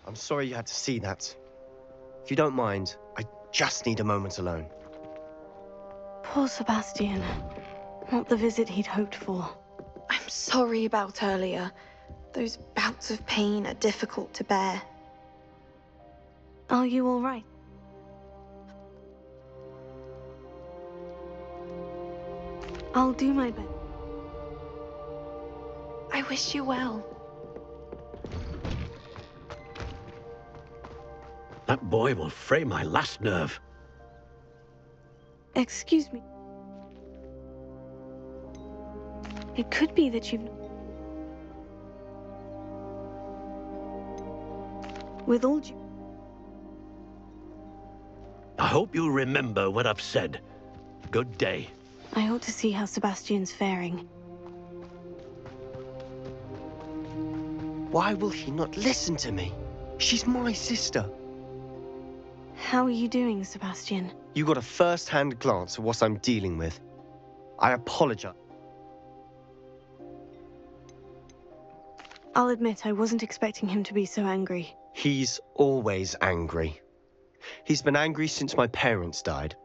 I'm sorry you had to see that. If you don't mind, I just need a moment alone. Poor Sebastian. Not the visit he'd hoped for. I'm sorry about earlier. Those bouts of pain are difficult to bear. Are you all right? I'll do my best. I wish you well. That boy will fray my last nerve. Excuse me. It could be that you've... With all due... I hope you'll remember what I've said. Good day. I ought to see how Sebastian's faring. Why will he not listen to me? She's my sister. How are you doing, Sebastian? You got a first-hand glance at what I'm dealing with. I apologize. I'll admit I wasn't expecting him to be so angry. He's always angry. He's been angry since my parents died.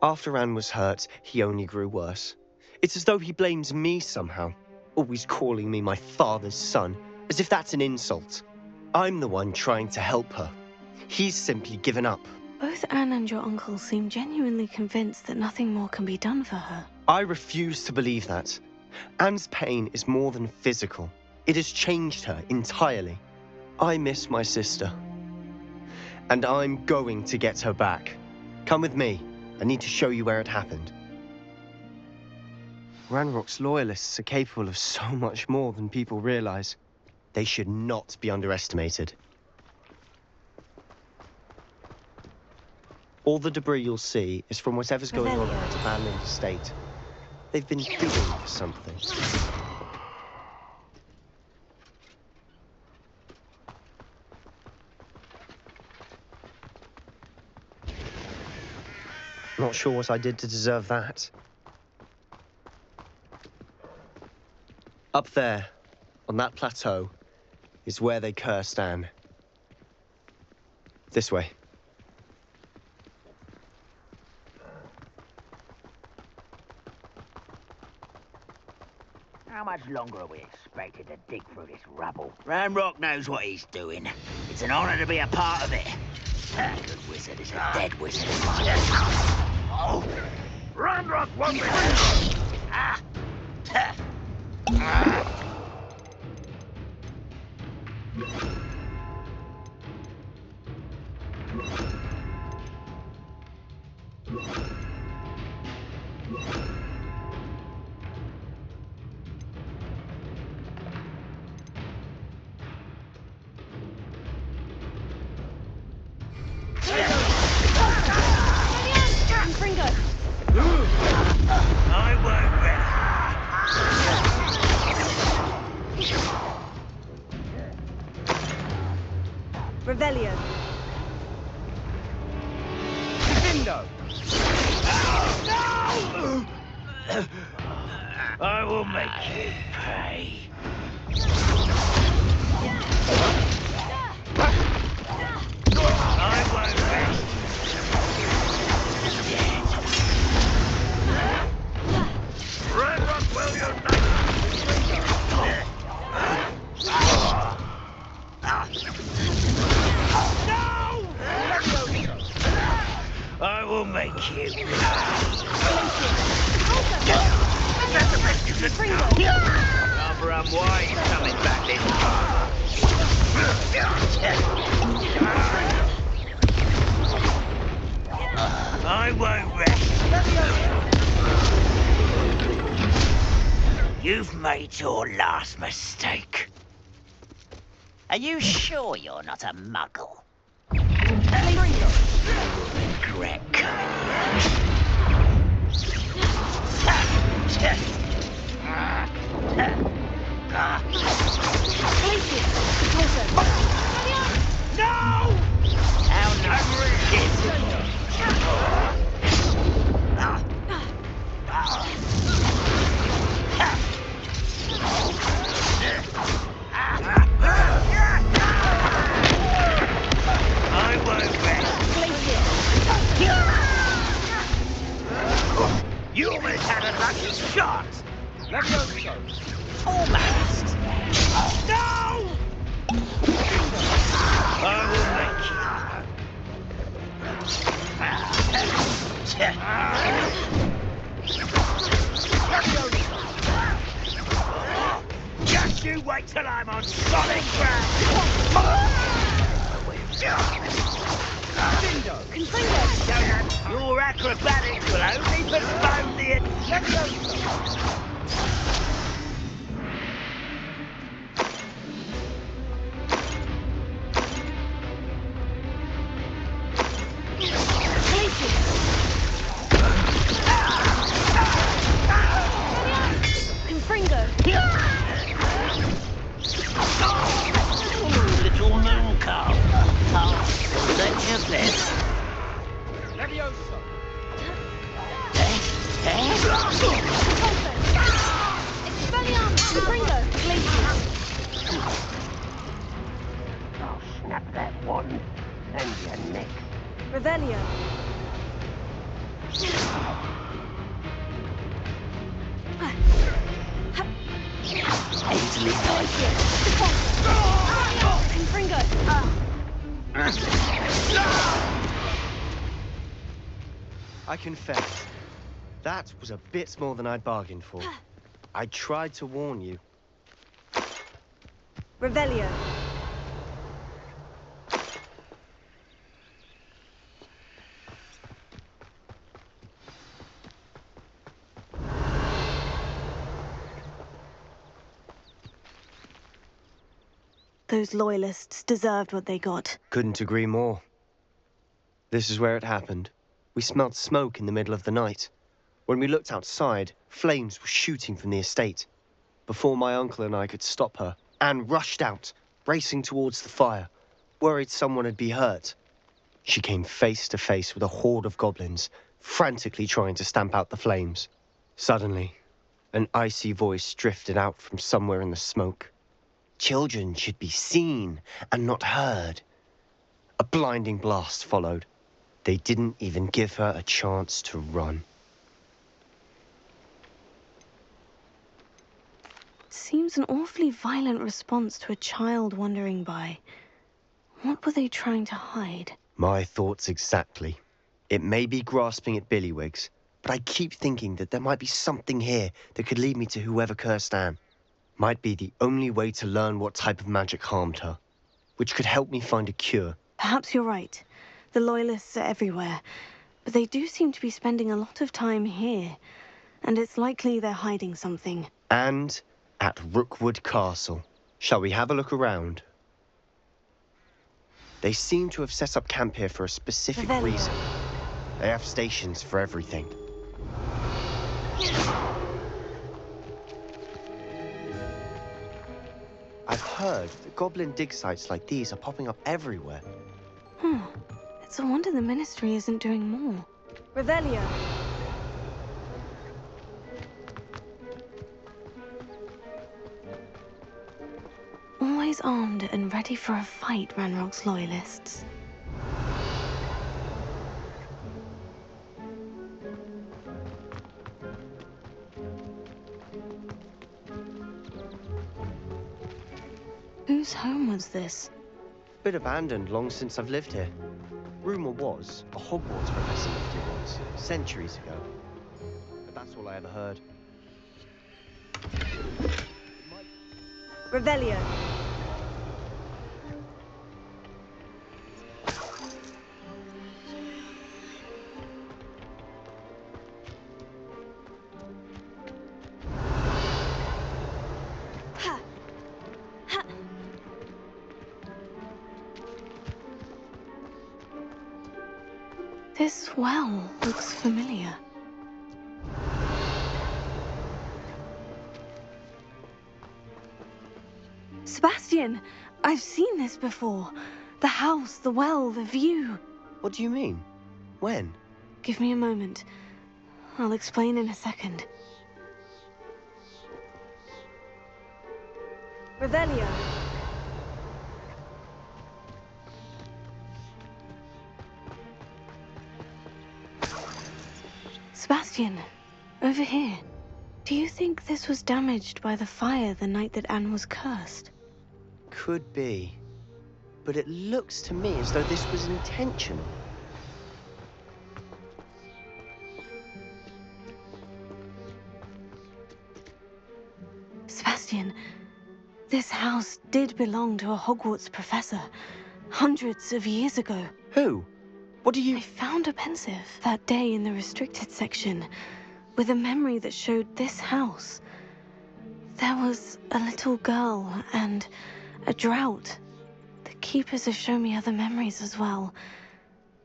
After Anne was hurt, he only grew worse. It's as though he blames me somehow, always calling me my father's son, as if that's an insult. I'm the one trying to help her. He's simply given up. Both Anne and your uncle seem genuinely convinced that nothing more can be done for her. I refuse to believe that. Anne's pain is more than physical. It has changed her entirely. I miss my sister. And I'm going to get her back. Come with me. I need to show you where it happened. Ranrock's loyalists are capable of so much more than people realize. They should not be underestimated. All the debris you'll see is from whatever's going on in that abandoned estate. They've been digging for something. Not sure what I did to deserve that. Up there, on that plateau, is where they cursed Anne. This way. How much longer are we expected to dig through this rubble? Ranrock knows what he's doing. It's an honor to be a part of it. A good wizard is a dead wizard. Oh! Ranrock won't be ah. Revelio. Gryffindor. No! I will make you pay. I won't rest. Ranrock will unite. I will make you. Rather unwise coming back this far. I won't rest. You've made your last mistake. Are you sure you're not a muggle? Regret coming No! How nice. Your acrobatics will only postpone the... Little moon calf. Oh, that's your best. I'll snap that one and your neck. Revelio. Easily I confess, that was a bit more than I'd bargained for. I tried to warn you. Revelio. Those loyalists deserved what they got. Couldn't agree more. This is where it happened. We smelled smoke in the middle of the night. When we looked outside, flames were shooting from the estate. Before my uncle and I could stop her, Anne rushed out, racing towards the fire, worried someone had been hurt. She came face to face with a horde of goblins, frantically trying to stamp out the flames. Suddenly, an icy voice drifted out from somewhere in the smoke. Children should be seen and not heard. A blinding blast followed. They didn't even give her a chance to run. Seems an awfully violent response to a child wandering by. What were they trying to hide? My thoughts exactly. It may be grasping at Billywigs, but I keep thinking that there might be something here that could lead me to whoever cursed Anne. Might be the only way to learn what type of magic harmed her, which could help me find a cure. Perhaps you're right. The Loyalists are everywhere, but they do seem to be spending a lot of time here, and it's likely they're hiding something. And at Rookwood Castle. Shall we have a look around? They seem to have set up camp here for a specific reason. They have stations for everything. I've heard that goblin dig sites like these are popping up everywhere. It's a wonder the Ministry isn't doing more. Revelio. Always armed and ready for a fight, Ranrock's Loyalists. Whose home was this? Bit abandoned long since I've lived here. Rumor was a Hogwarts professor lived here once, centuries ago. But that's all I ever heard. Revelio. This well looks familiar. Sebastian! I've seen this before. The house, the well, the view. What do you mean? When? Give me a moment. I'll explain in a second. Revelio. Sebastian, over here. Do you think this was damaged by the fire the night that Anne was cursed? Could be. But it looks to me as though this was intentional. Sebastian, This house did belong to a Hogwarts professor, hundreds of years ago. Who? What do you... I found a pensive that day in the restricted section, with a memory that showed this house. There was a little girl and a drought. The keepers have shown me other memories as well.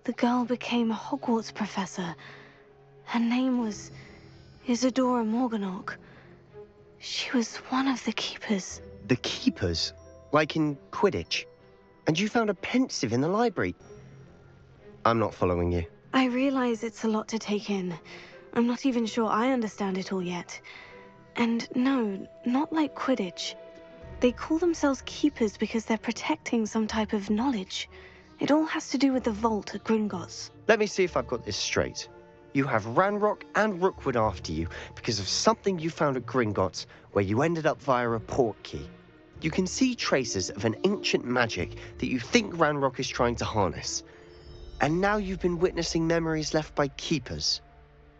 The girl became a Hogwarts professor. Her name was Isadora Morganach. She was one of the keepers. The keepers? Like in Quidditch? And you found a pensive in the library? I'm not following you. I realize it's a lot to take in. I'm not even sure I understand it all yet. And no, not like Quidditch. They call themselves keepers because they're protecting some type of knowledge. It all has to do with the vault at Gringotts. Let me see if I've got this straight. You have Ranrock and Rookwood after you because of something you found at Gringotts where you ended up via a port key. You can see traces of an ancient magic that you think Ranrock is trying to harness. And now you've been witnessing memories left by keepers.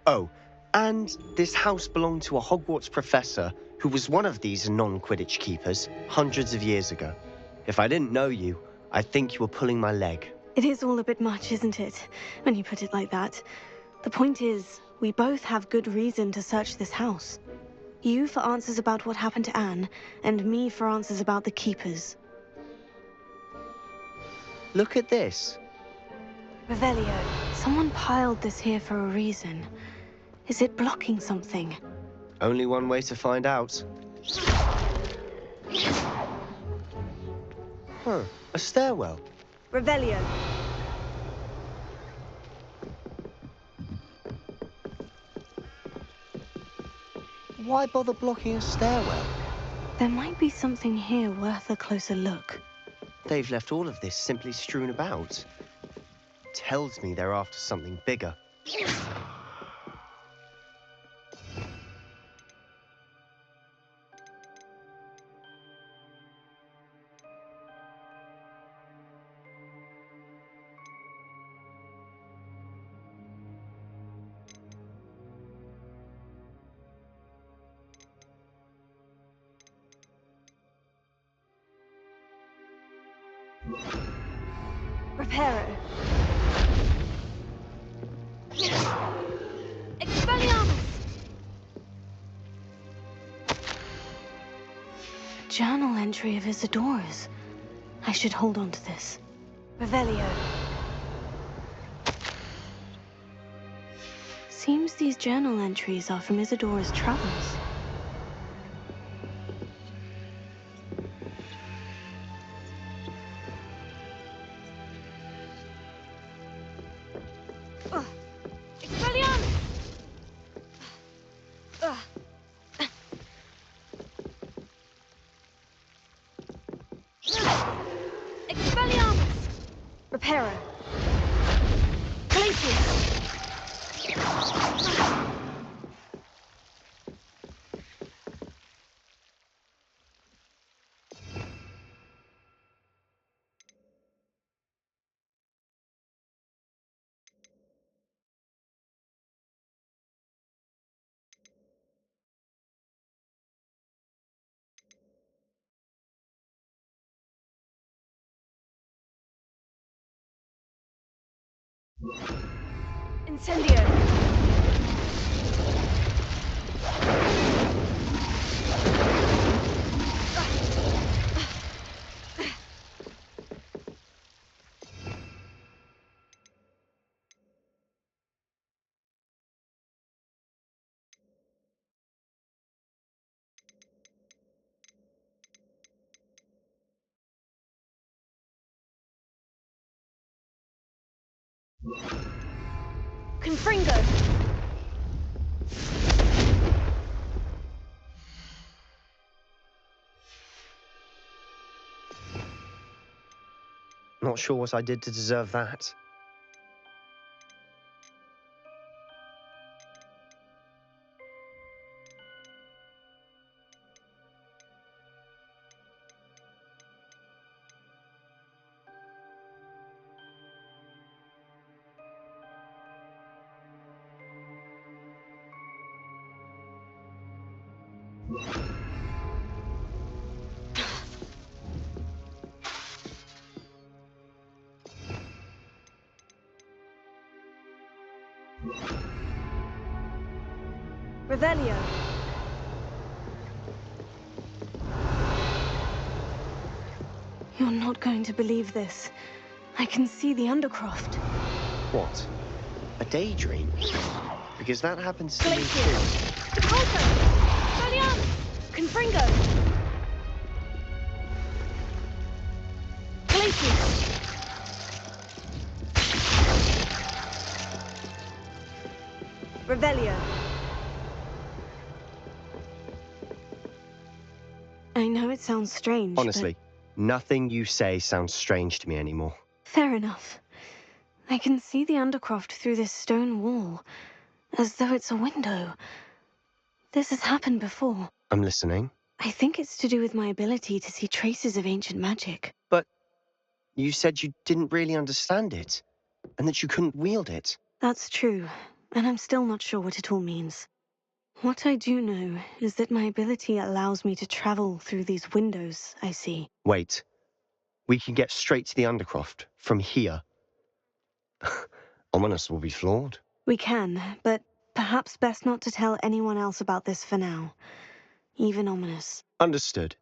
Oh, and this house belonged to a Hogwarts professor who was one of these non-Quidditch keepers hundreds of years ago. If I didn't know you, I'd think you were pulling my leg. It is all a bit much, isn't it, when you put it like that? The point is, we both have good reason to search this house. You for answers about what happened to Anne, and me for answers about the keepers. Look at this. Revelio, someone piled this here for a reason. Is it blocking something? Only one way to find out. A stairwell. Revelio. Why bother blocking a stairwell? There might be something here worth a closer look. They've left all of this simply strewn about. Tells me they're after something bigger. Reparo. Expelliarmus! A journal entry of Isadora's. I should hold on to this. Revelio. Seems these journal entries are from Isadora's travels. Expelliarmus! Expelliarmus! Reparo. Glacius! Incendio! Confringo! Not sure what I did to deserve that. Revelio. You're not going to believe this. I can see the Undercroft. What? A daydream? Because that happens to me Glacier. too. Colto! Folianus! Confringo! Glacier! Revelio. I know it sounds strange, Honestly, nothing you say sounds strange to me anymore. but fair enough. I can see the Undercroft through this stone wall, as though it's a window. This has happened before. I'm listening. I think it's to do with my ability to see traces of ancient magic. But you said you didn't really understand it, and that you couldn't wield it. That's true, and I'm still not sure what it all means. What I do know is that my ability allows me to travel through these windows I see. Wait. We can get straight to the Undercroft from here. Ominous will be floored. We can, but perhaps best not to tell anyone else about this for now. Even Ominous. Understood.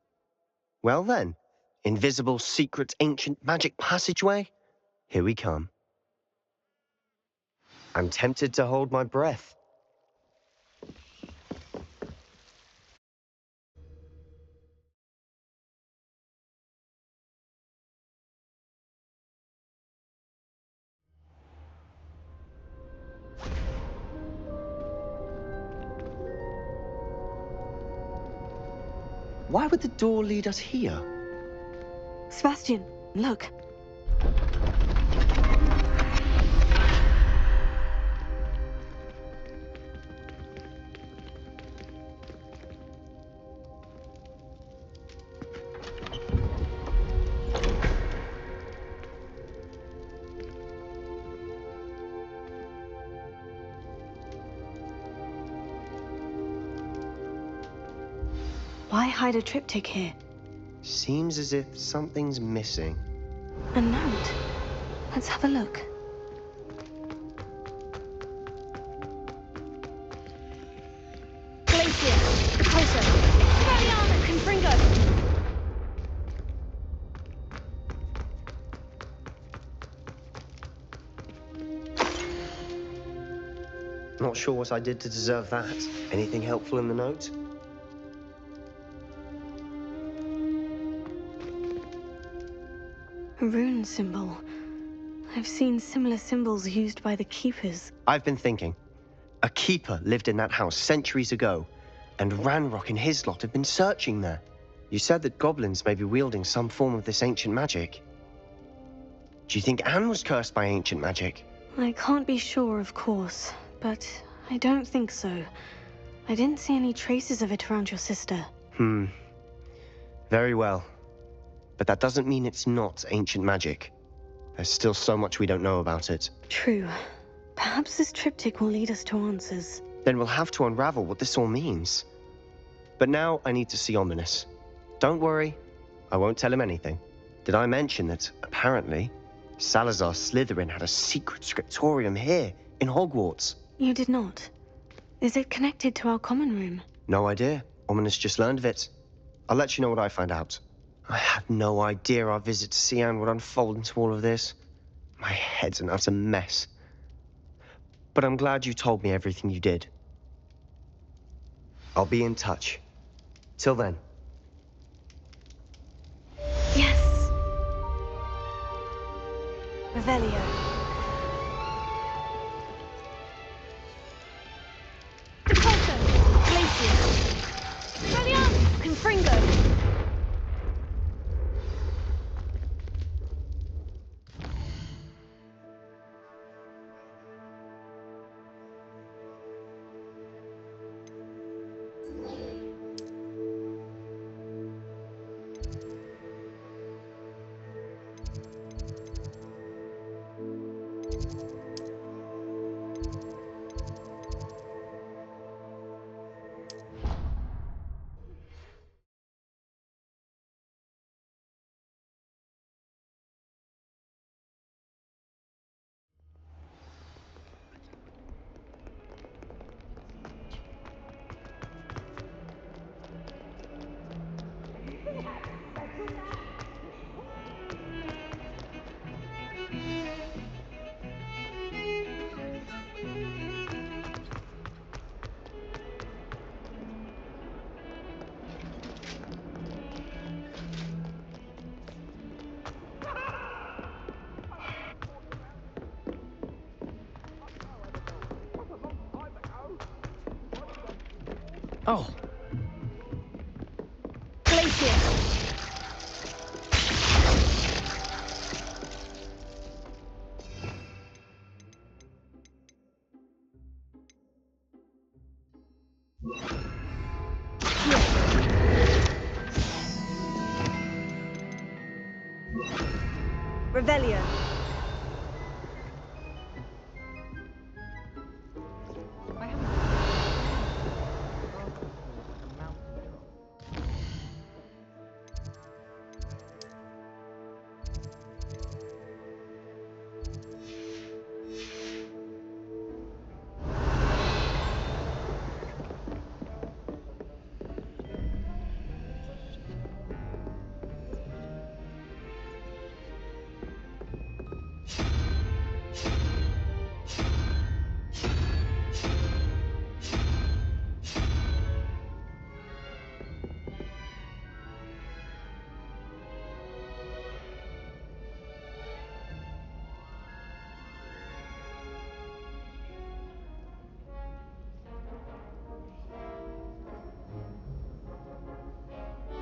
Well then, invisible, secret, ancient magic passageway? Here we come. I'm tempted to hold my breath. Why would the door lead us here? Sebastian, look. Why hide a triptych here? Seems as if something's missing. A note. Let's have a look. Glacier! Colto! Folianus! Confringo! Not sure what I did to deserve that. Anything helpful in the note? A rune symbol. I've seen similar symbols used by the Keepers. I've been thinking. A keeper lived in that house centuries ago, and Ranrock and his lot have been searching there. You said that goblins may be wielding some form of this ancient magic. Do you think Anne was cursed by ancient magic? I can't be sure, of course, but I don't think so. I didn't see any traces of it around your sister. Very well. But that doesn't mean it's not ancient magic. There's still so much we don't know about it. True. Perhaps this triptych will lead us to answers. Then we'll have to unravel what this all means. But now I need to see Ominous. Don't worry, I won't tell him anything. Did I mention that, apparently, Salazar Slytherin had a secret scriptorium here, in Hogwarts? You did not. Is it connected to our common room? No idea. Ominous just learned of it. I'll let you know what I find out. I had no idea our visit to Cian would unfold into all of this. My head's an utter mess. But I'm glad you told me everything you did. I'll be in touch. Till then. Yes! Revelio. Colto! Glacier! Folianus! Confringo! Oh. Glacier! Revelio. I haven't. Like a mountain girl.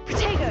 Potato!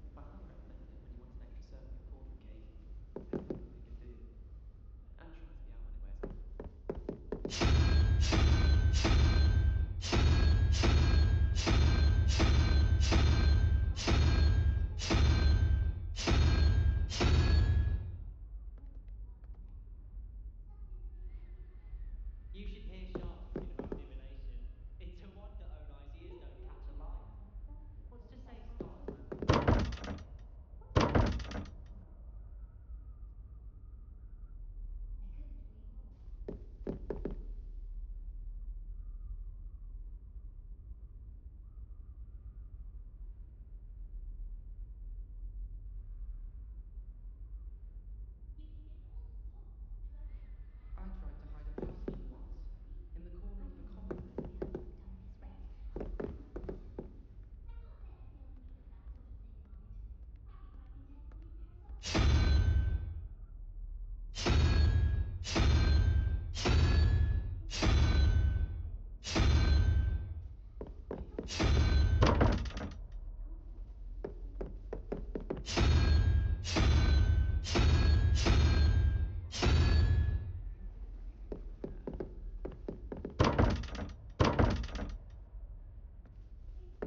My father recommended it when he wants an extra serving of pork occasionally. Anything we can do. And tries to be out when it wears off. You should hear Sharp talking about divination. It's a wonder Onai's ears don't catch a light. What's to say he starts learning? I tried to hide a puzzle once, in the corner of the common room.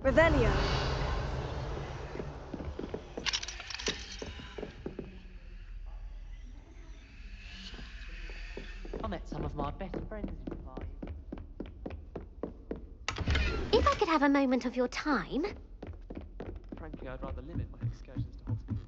Revelio. I met some of my best friends in flying. If I could have a moment of your time. Frankly, I'd rather limit my excursions to hospitals.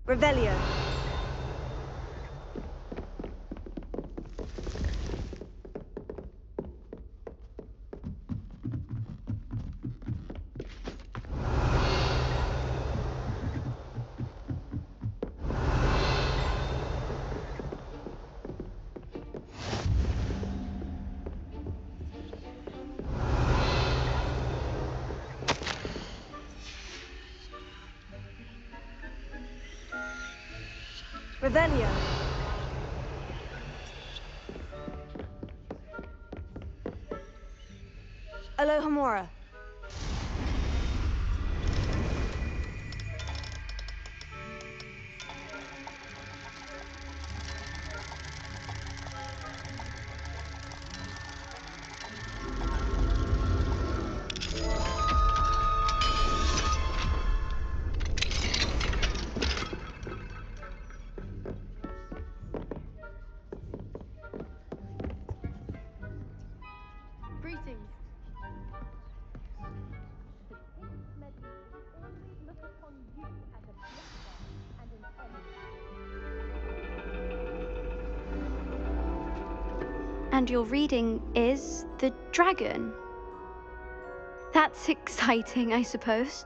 Revelio. Revelio. Alohomora. And your reading is the dragon. That's exciting, I suppose.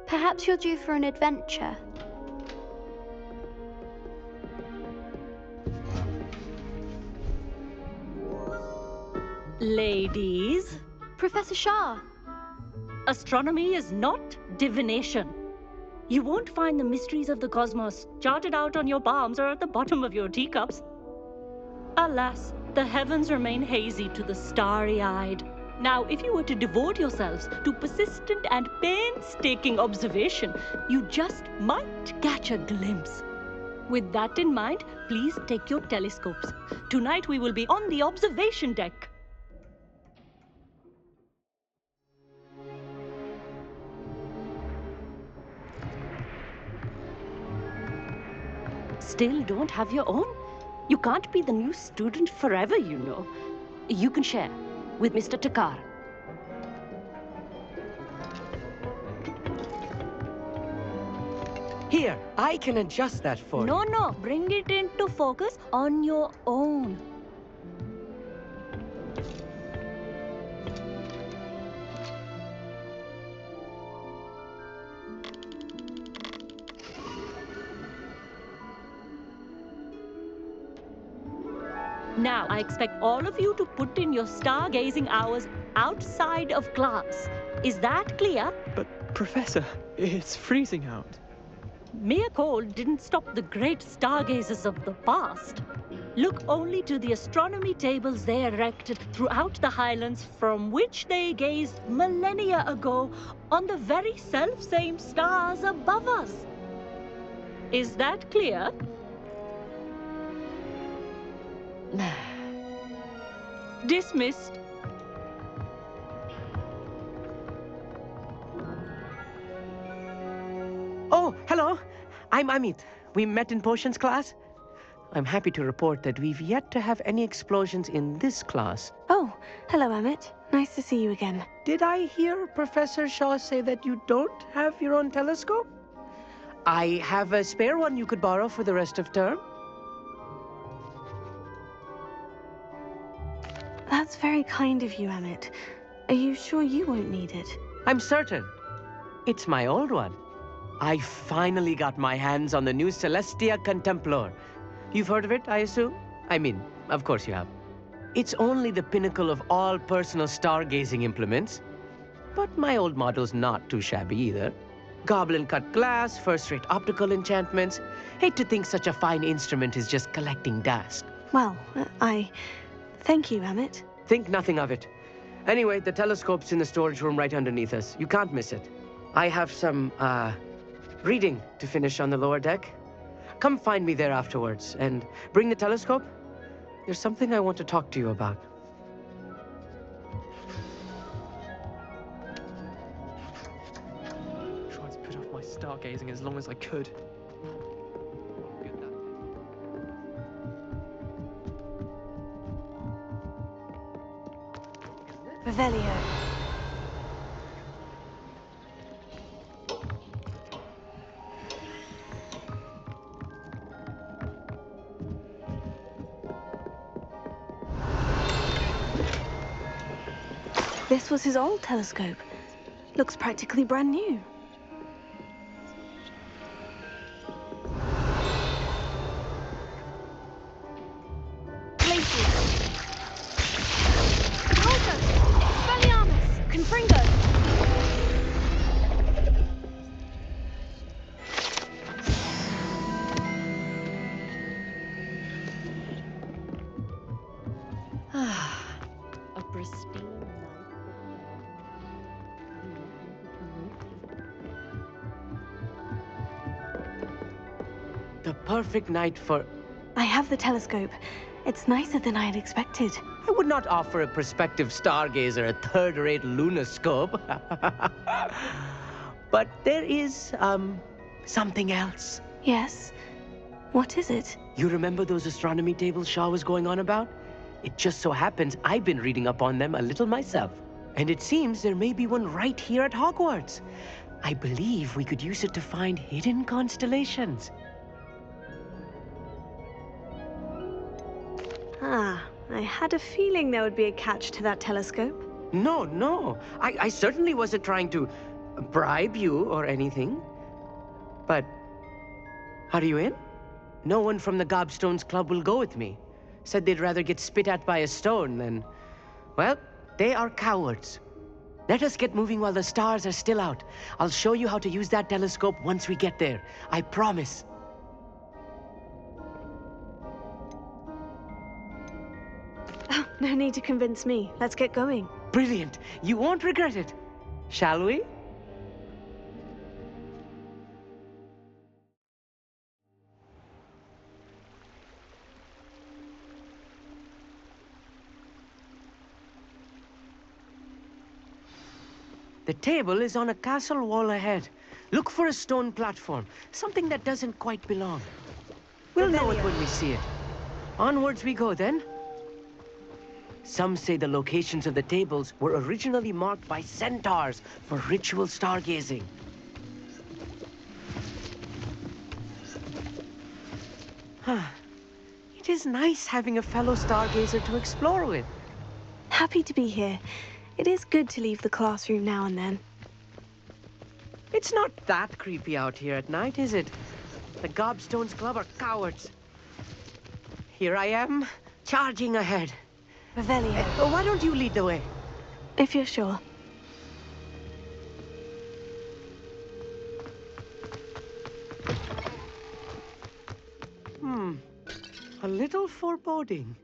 Perhaps you're due for an adventure. Ladies, Professor Shah. astronomy is not divination. You won't find the mysteries of the cosmos charted out on your palms or at the bottom of your teacups. Alas, the heavens remain hazy to the starry-eyed. Now, if you were to devote yourselves to persistent and painstaking observation, you just might catch a glimpse. With that in mind, please take your telescopes. Tonight we will be on the observation deck. Still don't have your own? You can't be the new student forever, you know. You can share with Mr. Takar. Here, I can adjust that for you. No, bring it into focus on your own. Now, I expect all of you to put in your stargazing hours outside of class. Is that clear? But, Professor, it's freezing out. Mere cold didn't stop the great stargazers of the past. Look only to the astronomy tables they erected throughout the Highlands, from which they gazed millennia ago on the very self-same stars above us. Is that clear? Dismissed. Oh, hello. I'm Amit. We met in potions class. I'm happy to report that we've yet to have any explosions in this class. Oh, hello, Amit. Nice to see you again. Did I hear Professor Shaw say that you don't have your own telescope? I have a spare one you could borrow for the rest of term. That's very kind of you, Amit. Are you sure you won't need it? I'm certain. It's my old one. I finally got my hands on the new Celestia Contemplar. You've heard of it, I assume? I mean, of course you have. It's only the pinnacle of all personal stargazing implements. But my old model's not too shabby either. Goblin-cut glass, first-rate optical enchantments. Hate to think such a fine instrument is just collecting dust. Well, thank you, Amit. Think nothing of it. Anyway, the telescope's in the storage room right underneath us. You can't miss it. I have some, reading to finish on the lower deck. Come find me there afterwards, and bring the telescope. There's something I want to talk to you about. Tried to put off my stargazing as long as I could. Revelio. This was his old telescope. Looks practically brand new. A pristine The perfect night for... I have the telescope. It's nicer than I had expected. I would not offer a prospective stargazer a third-rate lunoscope. But there is, something else. Yes? What is it? You remember those astronomy tables Shaw was going on about? It just so happens I've been reading up on them a little myself. And it seems there may be one right here at Hogwarts. I believe we could use it to find hidden constellations. I had a feeling there would be a catch to that telescope. No, no. I certainly wasn't trying to bribe you or anything. But are you in? No one from the Gobstones Club will go with me. Said they'd rather get spit at by a stone than... Well, they are cowards. Let us get moving while the stars are still out. I'll show you how to use that telescope once we get there. I promise. Oh, no need to convince me. Let's get going. Brilliant. You won't regret it. Shall we? The table is on a castle wall ahead. Look for a stone platform, something that doesn't quite belong. We'll know it when we see it. Onwards we go then. Some say the locations of the tables were originally marked by centaurs for ritual stargazing. It is nice having a fellow stargazer to explore with. Happy to be here. It is good to leave the classroom now and then. It's not that creepy out here at night, is it? The Gobstones Club are cowards. Here I am, charging ahead. Revelio. Why don't you lead the way? If you're sure. A little foreboding.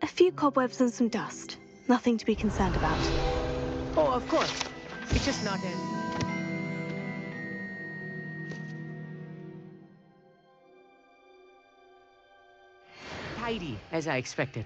A few cobwebs and some dust. Nothing to be concerned about. Oh, of course. It's just not as... tidy as I expected.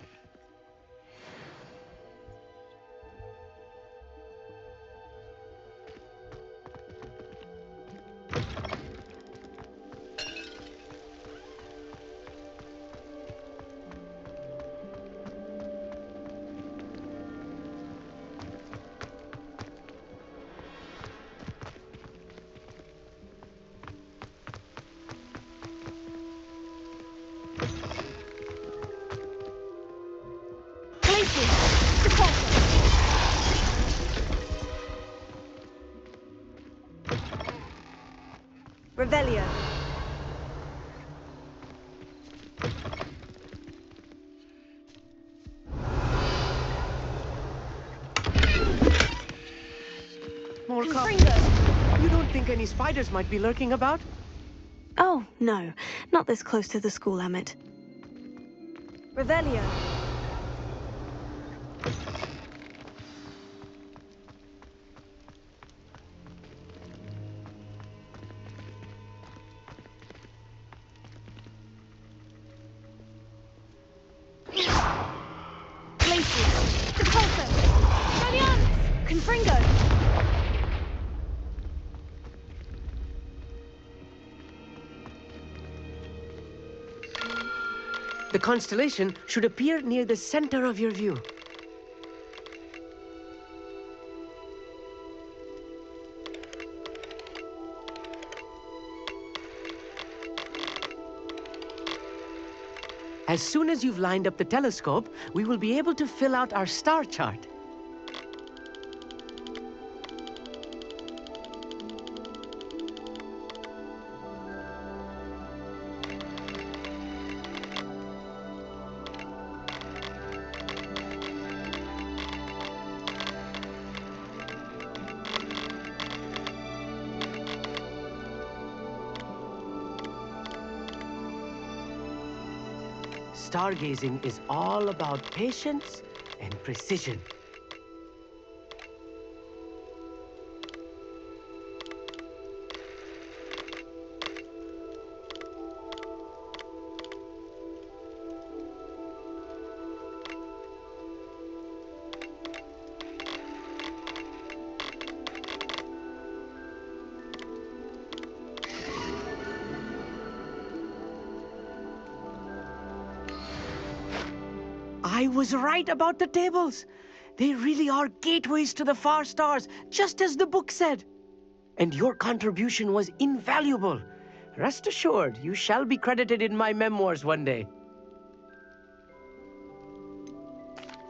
Revelio. More cops. You don't think any spiders might be lurking about? Oh, no. Not this close to the school, Emmett. Revelio. The constellation should appear near the center of your view. As soon as you've lined up the telescope, we will be able to fill out our star chart. Stargazing is all about patience and precision. I was right about the tables. They really are gateways to the far stars, just as the book said. And your contribution was invaluable. Rest assured, you shall be credited in my memoirs one day.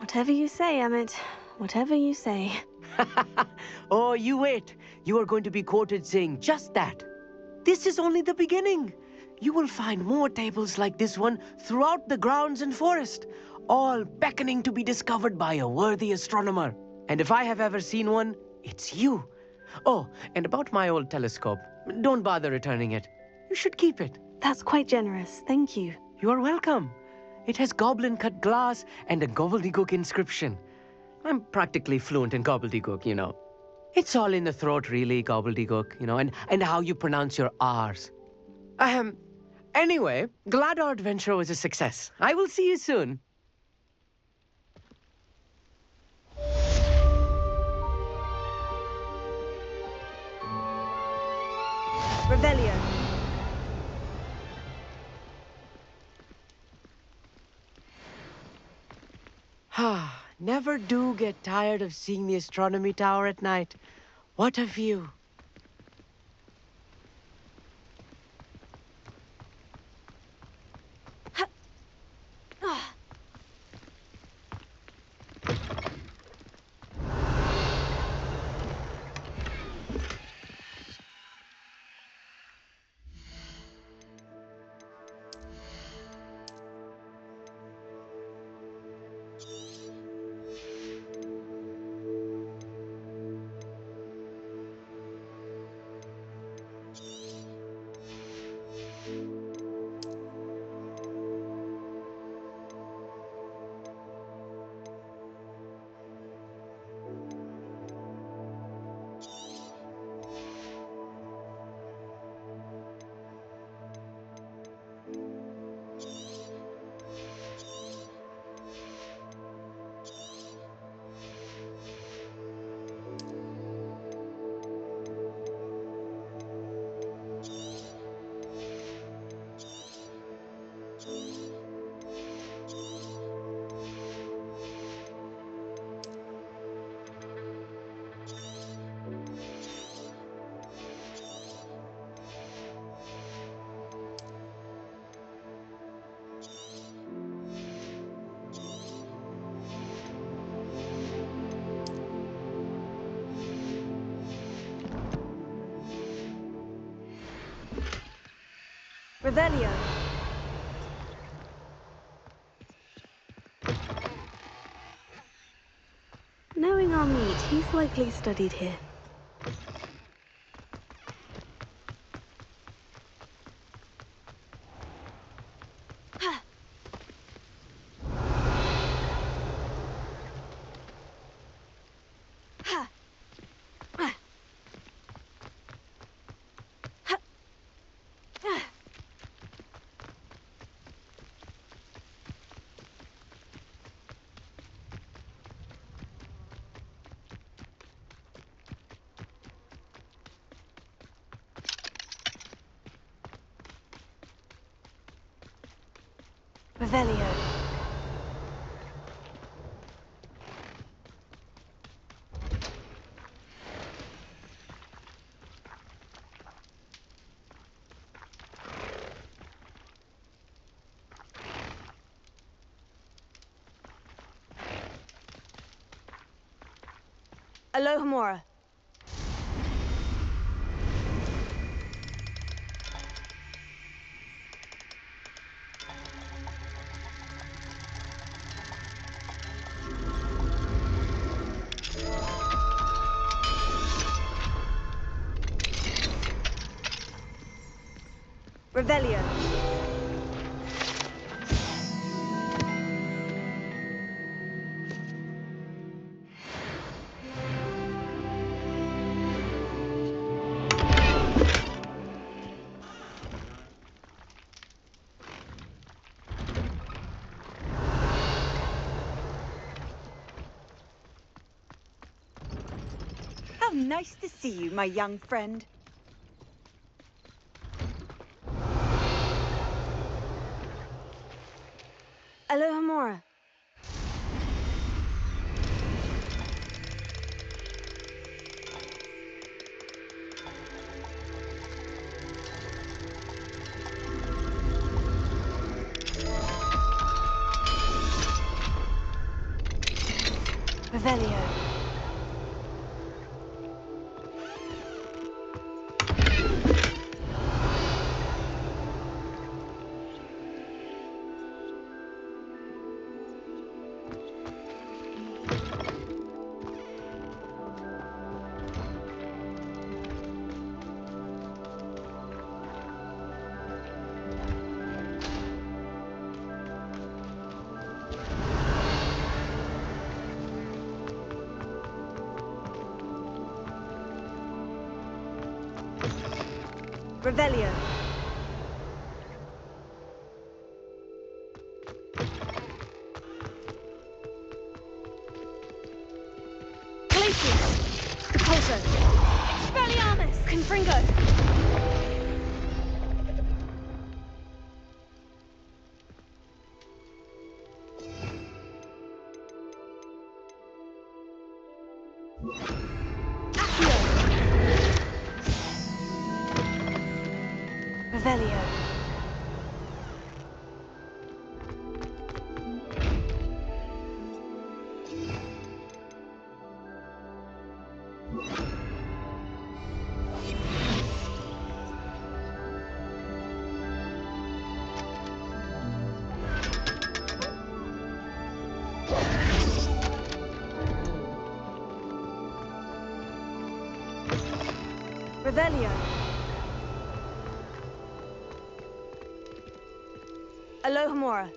Whatever you say, Emmett. Whatever you say. Oh, you wait. You are going to be quoted saying just that. This is only the beginning. You will find more tables like this one throughout the grounds and forest, all beckoning to be discovered by a worthy astronomer. And if I have ever seen one, it's you. Oh, and about my old telescope, don't bother returning it. You should keep it. That's quite generous, thank you. You are welcome. It has goblin-cut glass and a gobbledygook inscription. I'm practically fluent in gobbledygook, you know. It's all in the throat, really, gobbledygook, you know, and how you pronounce your R's. Anyway, glad our adventure was a success. I will see you soon. Revelio. Never do get tired of seeing the astronomy tower at night. What a view. Revelio. Knowing our meat, he's likely studied here. Revelio. Alohomora. Revelio. How nice to see you, my young friend. Alohomora. Revelio. Revelio. Glacius. Capulso. Expelliarmus. Confringo. Revelio. Revelio. Alohomora.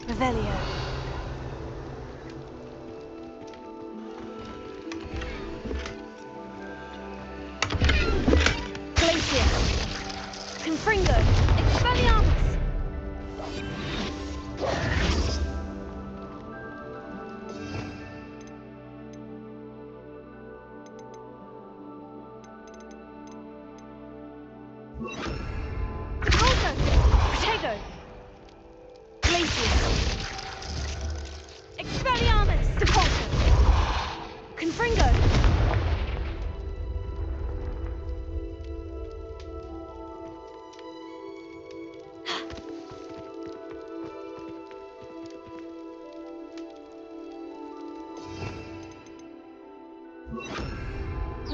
Revelio. Confringo! Expelliarmus! Capulso! Protego! Glacius! Expelliarmus! Sepulso! Confringo!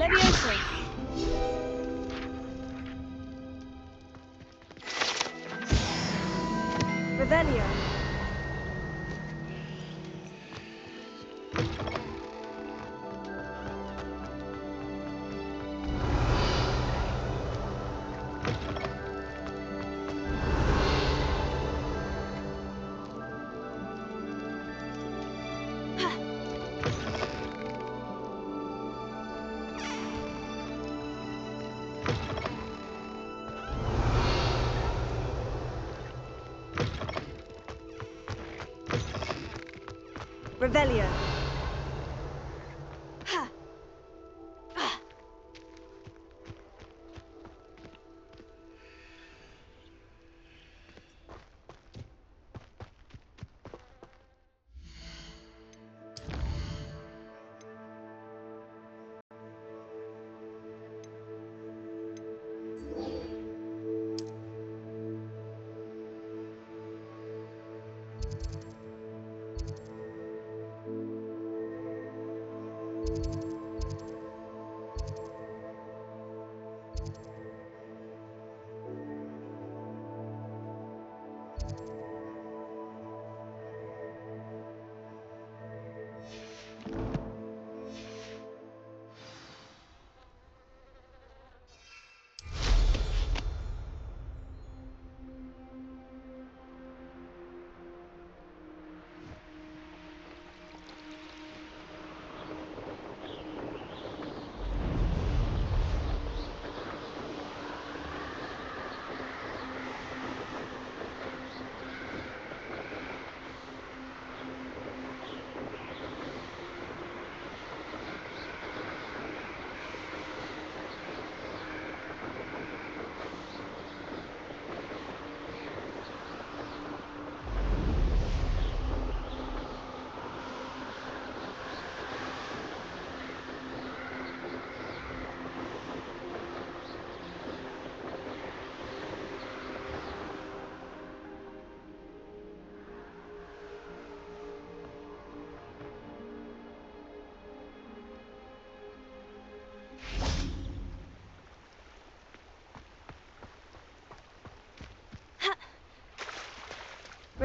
Levioso. Revelio. Revelio. Ha. Ah.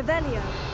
Revelio.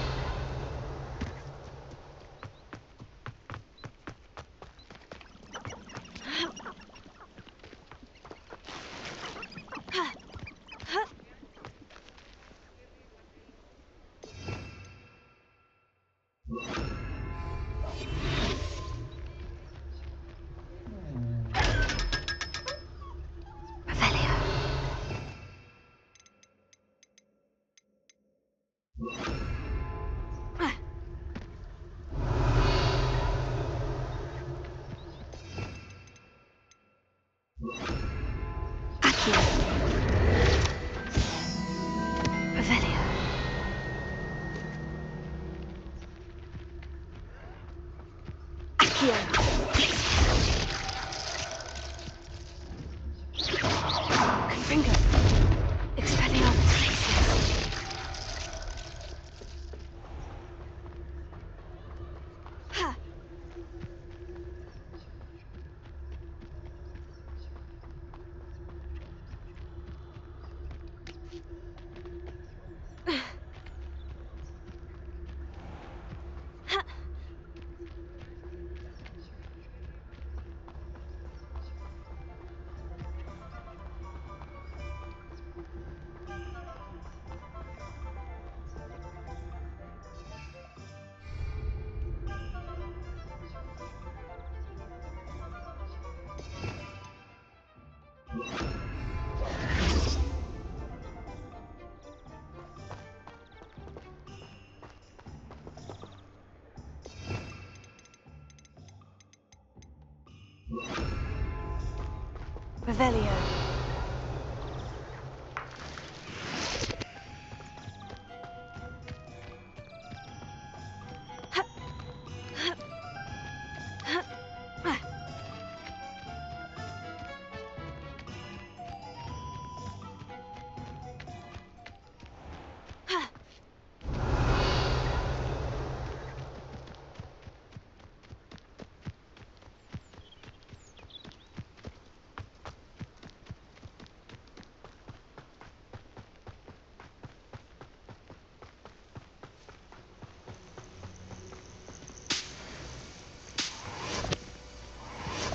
Revelio.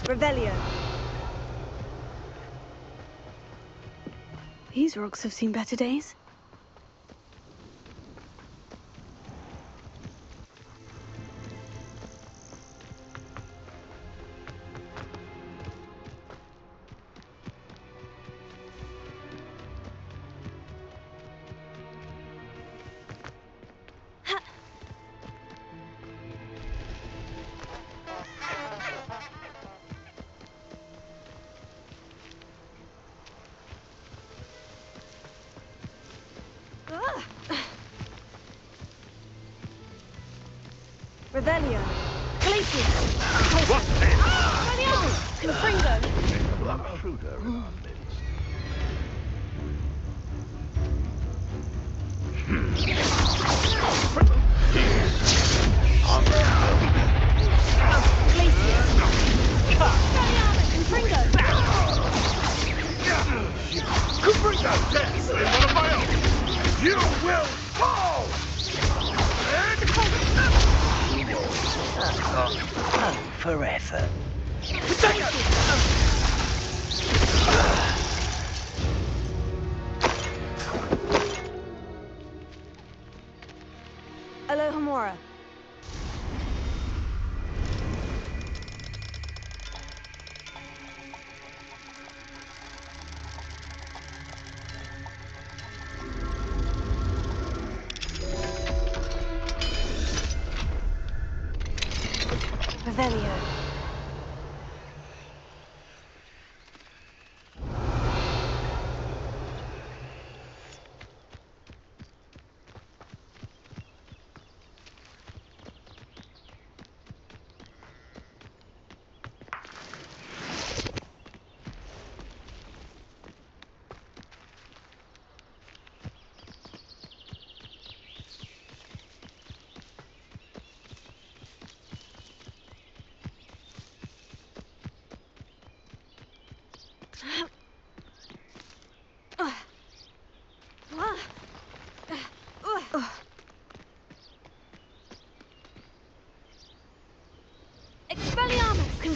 Revelio. These rocks have seen better days. Revelio. Glacius. What then? Confringo. Black shooter in our midst. Confringo. Death in one of my own! You will fall! Forever. Alohomora. Revelio.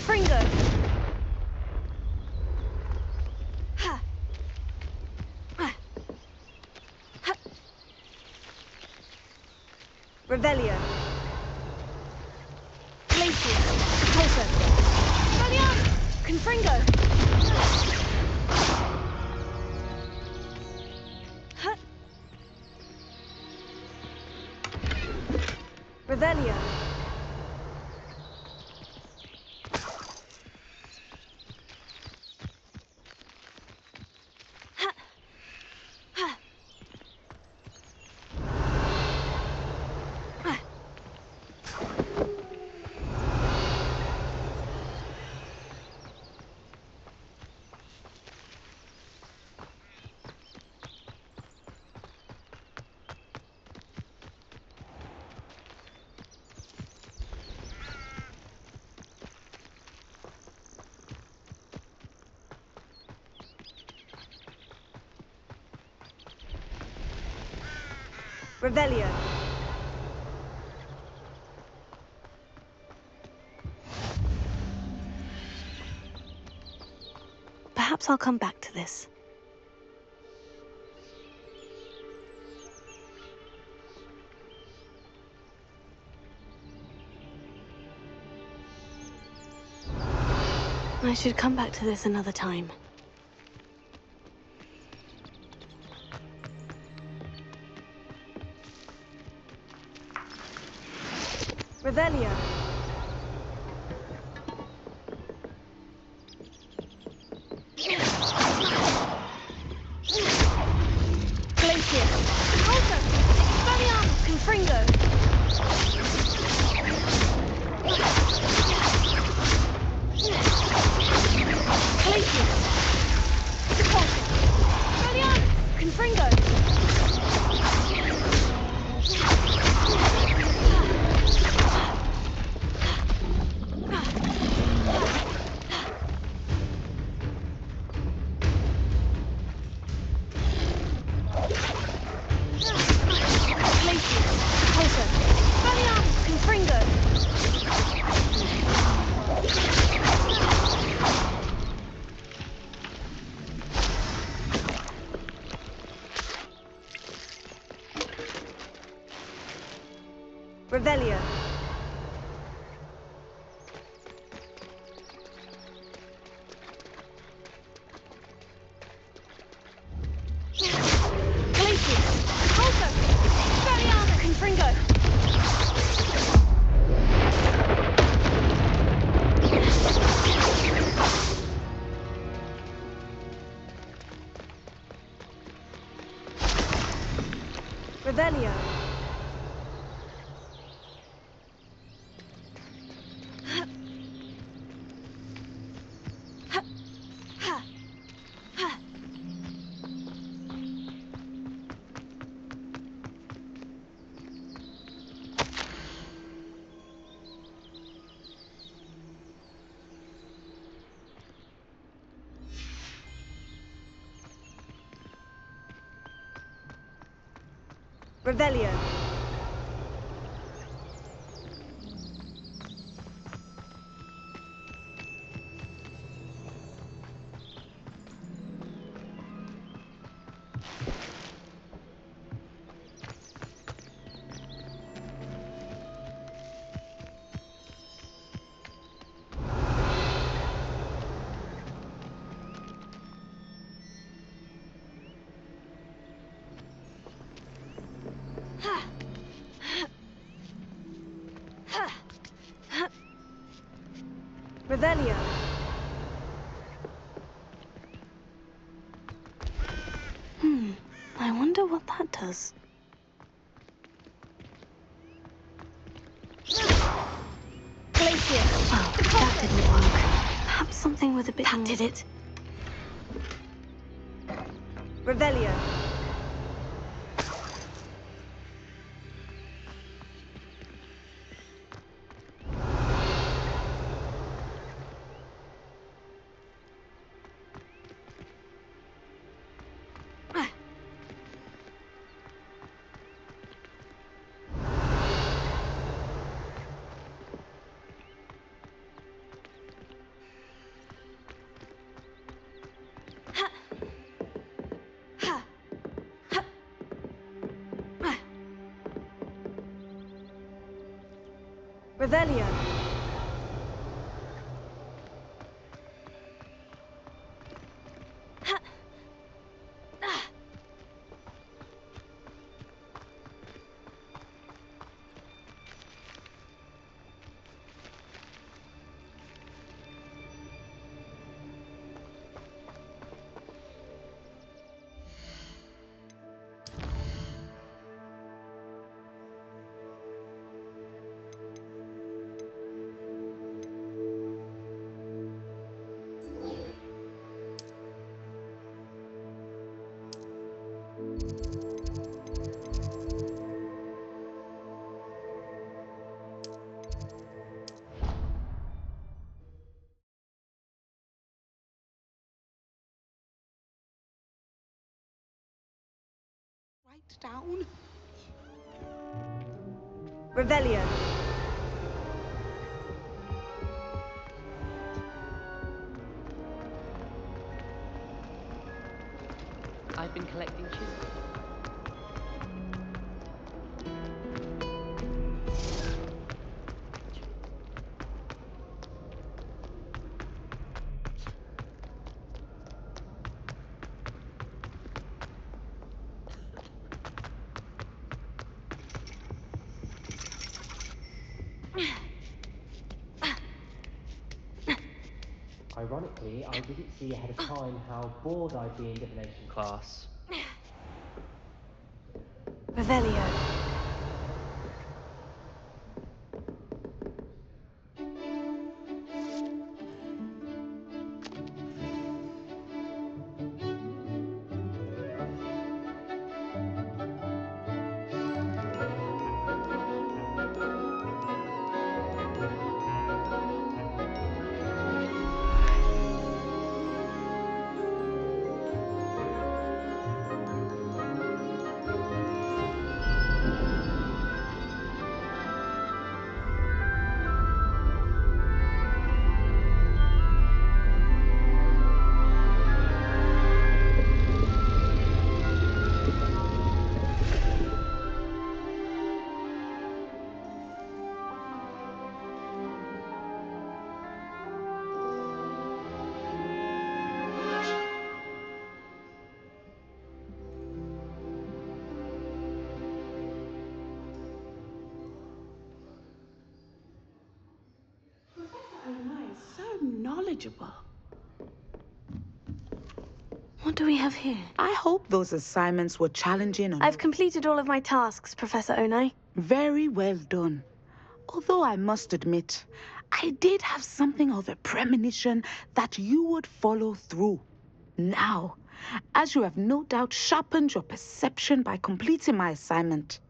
Confringo! Ha! Ha! Ha! Revelio! Glacius! Closer! Valiant! Confringo! Ha! Revelio! Revelio. Perhaps I'll come back to this. I should come back to this another time. Revelio. Glacius. Alto. Expelliarmus. Confringo. Glacius. Sepulchre. Expelliarmus. Confringo. Revelio. Glacius. Alto. Expelliarmus. Confringo. Revelio. Revelio. Revelio. I wonder what that does. Glacius. Oh, that didn't work. Perhaps something with a bit more... That did it. Revelio. Revelio. Write down. Revelio. I've been collecting chisels. Ironically, I didn't see ahead of time how bored I'd be in divination class. Revelio. So knowledgeable. What do we have here? I hope those assignments were challenging. I've completed all of my tasks, Professor Onai. Very well done. Although I must admit, I did have something of a premonition that you would follow through. Now, as you have no doubt sharpened your perception by completing my assignment,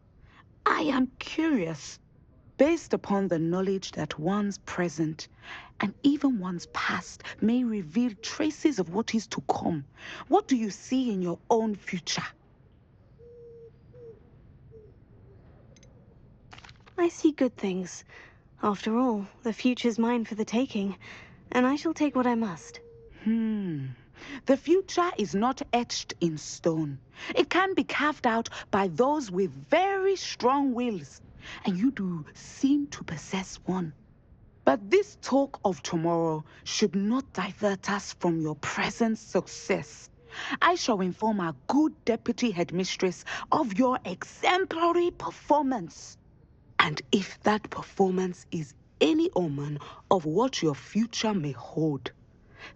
I am curious. Based upon the knowledge that one's present and even one's past may reveal traces of what is to come, what do you see in your own future? I see good things. After all, the future's mine for the taking, and I shall take what I must. The future is not etched in stone. It can be carved out by those with very strong wills, and you do seem to possess one. But this talk of tomorrow should not divert us from your present success. I shall inform our good deputy headmistress of your exemplary performance. And if that performance is any omen of what your future may hold,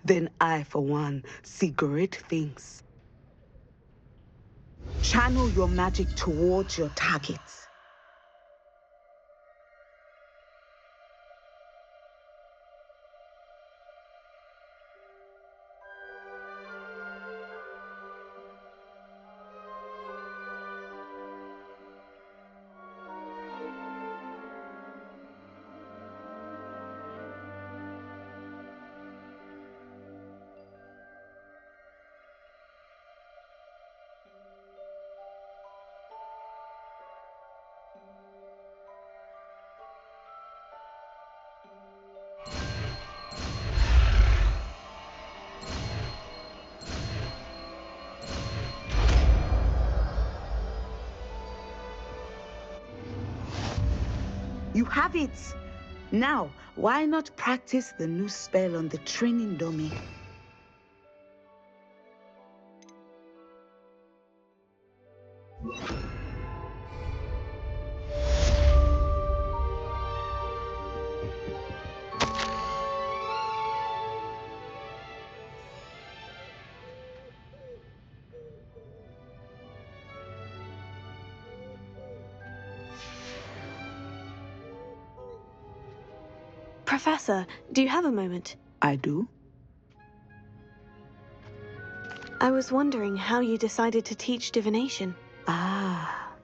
then I, for one, see great things. Channel your magic towards your targets. You have it. Now, why not practice the new spell on the training dummy? Professor, do you have a moment? I do. I was wondering how you decided to teach divination. Ah,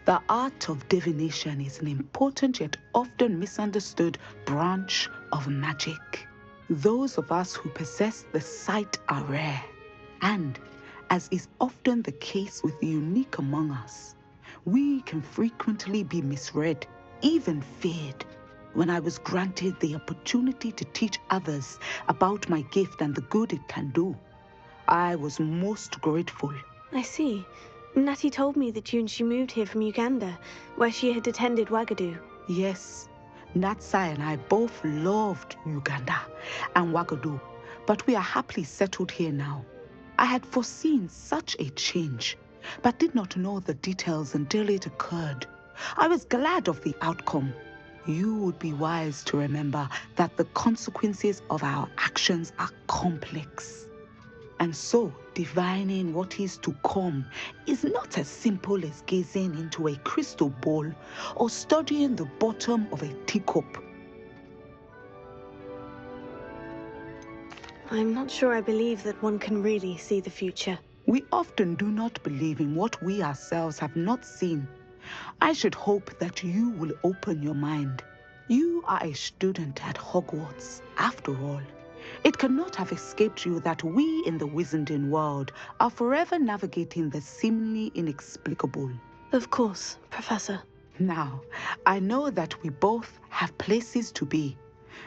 the art of divination is an important yet often misunderstood branch of magic. Those of us who possess the sight are rare, and, as is often the case with the unique among us, we can frequently be misread, even feared. When I was granted the opportunity to teach others about my gift and the good it can do, I was most grateful. I see. Natty told me that you and she moved here from Uganda, where she had attended Wagadu. Yes, Natsai and I both loved Uganda and Wagadu, but we are happily settled here now. I had foreseen such a change, but did not know the details until it occurred. I was glad of the outcome. You would be wise to remember that the consequences of our actions are complex. And so, divining what is to come is not as simple as gazing into a crystal ball or studying the bottom of a teacup. I'm not sure I believe that one can really see the future. We often do not believe in what we ourselves have not seen. I should hope that you will open your mind. You are a student at Hogwarts, after all. It cannot have escaped you that we in the Wizarding world are forever navigating the seemingly inexplicable. Of course, Professor. Now, I know that we both have places to be.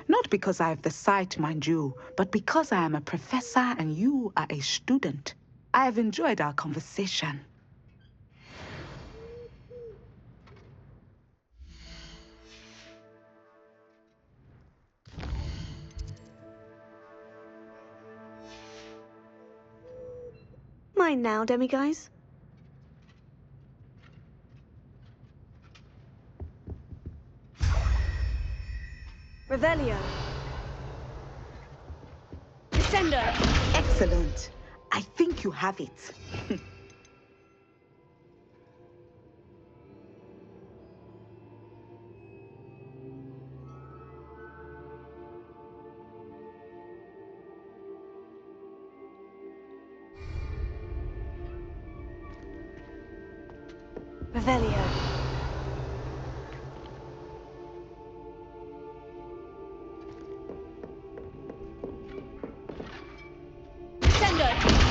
Not because I have the sight, mind you, but because I am a professor and you are a student. I have enjoyed our conversation. Mine now, demiguise. Revelio. Descendo. Excellent. I think you have it. Revelio.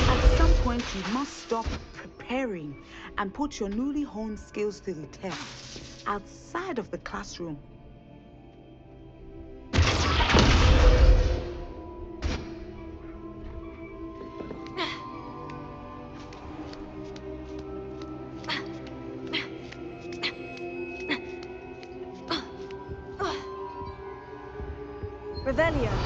At some point, you must stop preparing and put your newly honed skills to the test outside of the classroom. Revelio.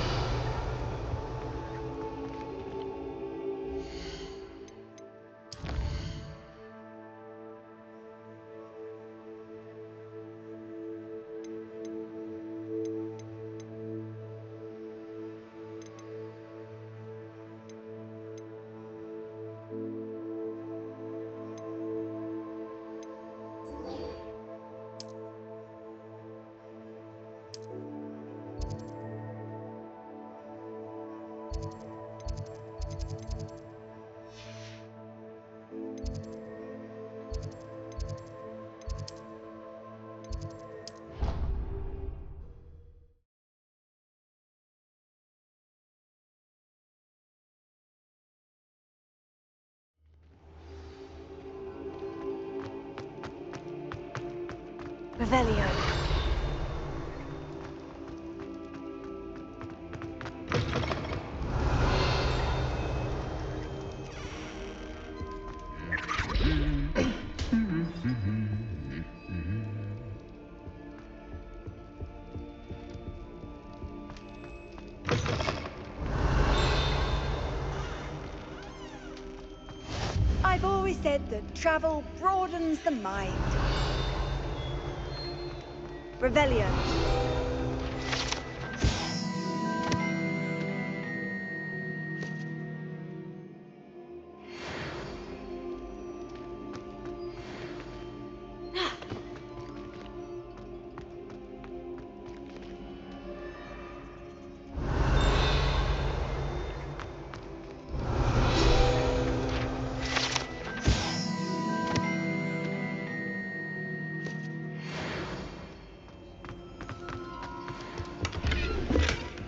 Revelio. always said that travel broadens the mind. Revelio.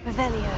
Revelio.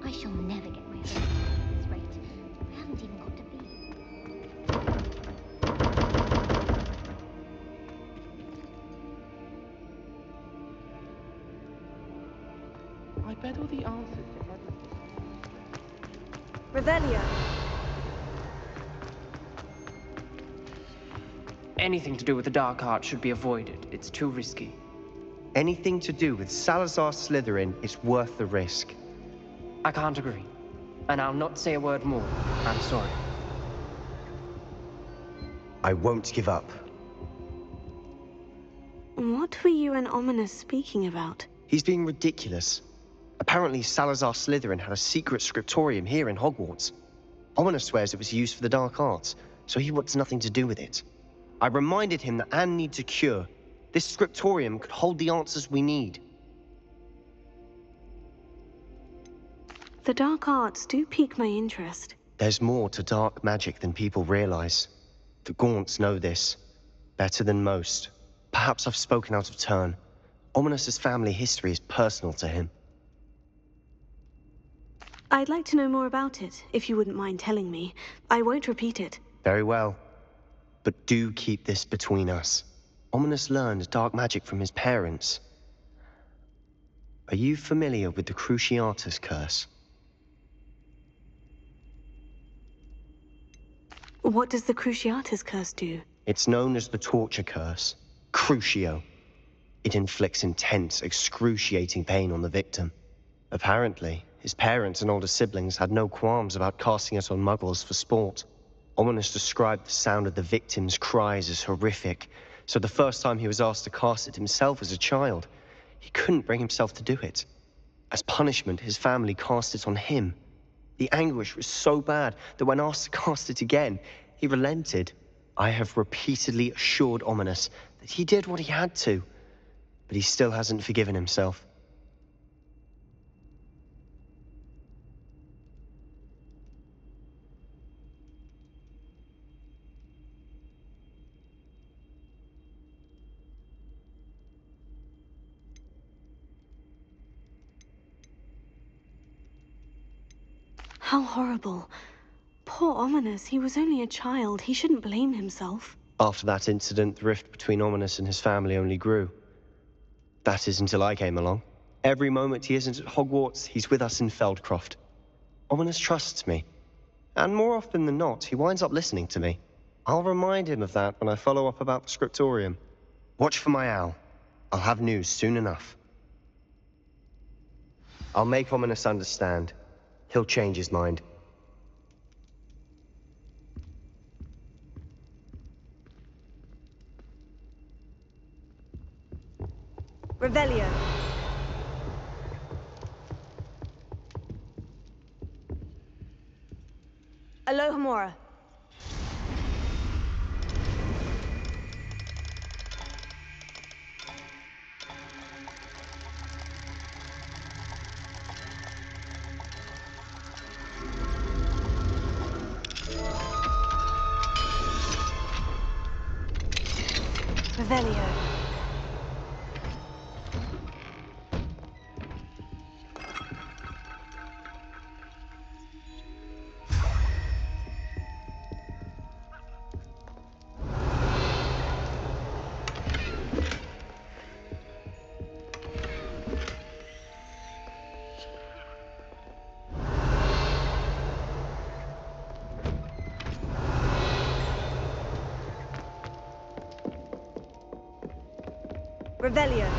I shall never get my hopes up at this rate. I haven't even got to be. I bet all the answers to everything. Revelio. Anything to do with the dark art should be avoided. It's too risky. Anything to do with Salazar Slytherin is worth the risk. I can't agree. And I'll not say a word more. I'm sorry. I won't give up. What were you and Ominous speaking about? He's being ridiculous. Apparently Salazar Slytherin had a secret scriptorium here in Hogwarts. Ominous swears it was used for the dark arts, so he wants nothing to do with it. I reminded him that Anne needs a cure. This scriptorium could hold the answers we need. The dark arts do pique my interest. There's more to dark magic than people realize. The Gaunts know this. Better than most. Perhaps I've spoken out of turn. Ominous's family history is personal to him. I'd like to know more about it, if you wouldn't mind telling me. I won't repeat it. Very well. But do keep this between us. Ominous learned dark magic from his parents. Are you familiar with the Cruciatus curse? What does the Cruciatus curse do? It's known as the torture curse. Crucio. It inflicts intense, excruciating pain on the victim. Apparently, his parents and older siblings had no qualms about casting it on muggles for sport. Ominous described the sound of the victim's cries as horrific, so the first time he was asked to cast it himself as a child, he couldn't bring himself to do it. As punishment, his family cast it on him. The anguish was so bad that when asked to cast it again, he relented. I have repeatedly assured Ominous that he did what he had to, but he still hasn't forgiven himself. How horrible. Poor Ominous, he was only a child. He shouldn't blame himself. After that incident, the rift between Ominous and his family only grew. That is until I came along. Every moment he isn't at Hogwarts, he's with us in Feldcroft. Ominous trusts me. And more often than not, he winds up listening to me. I'll remind him of that when I follow up about the scriptorium. Watch for my owl. I'll have news soon enough. I'll make Ominous understand. He'll change his mind. Revelio. Alohomora. Revelio. Revelio.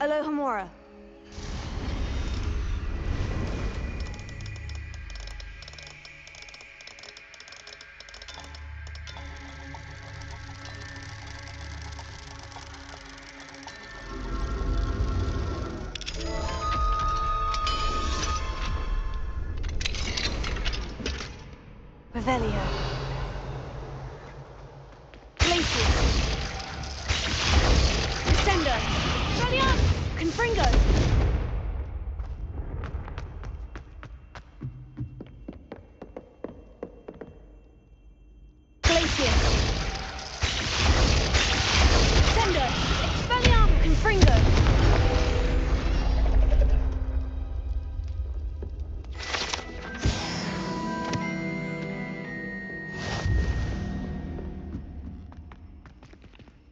Alohomora. Revelio. Glacius. Descendo. Revelio. Confringo. Glacius. Descendo. Expelliarmus. Confringo.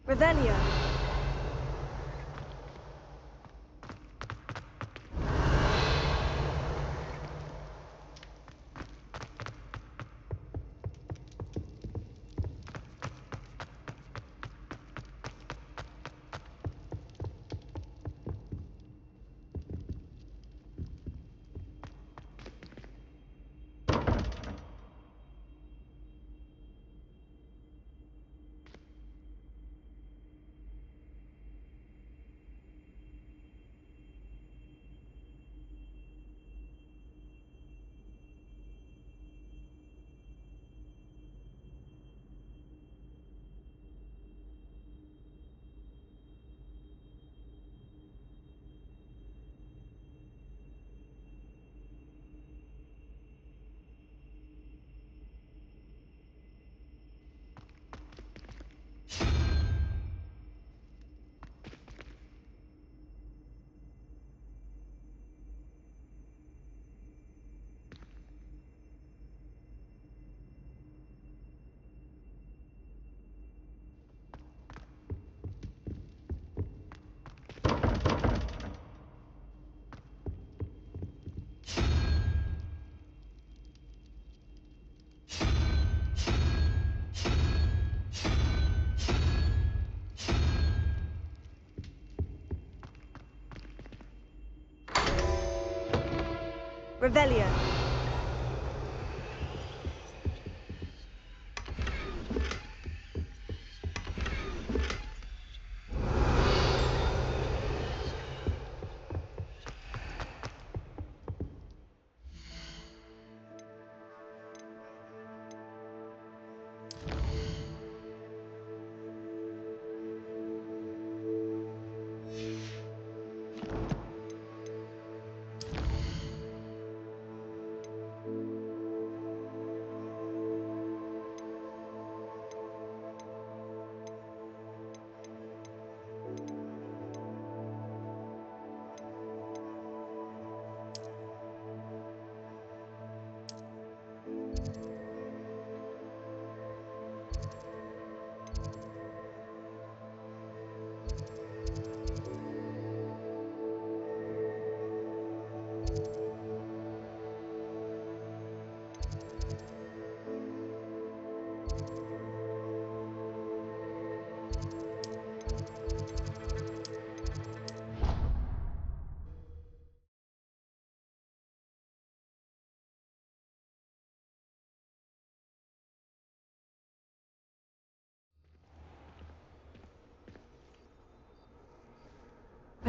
Revelio. Revelio.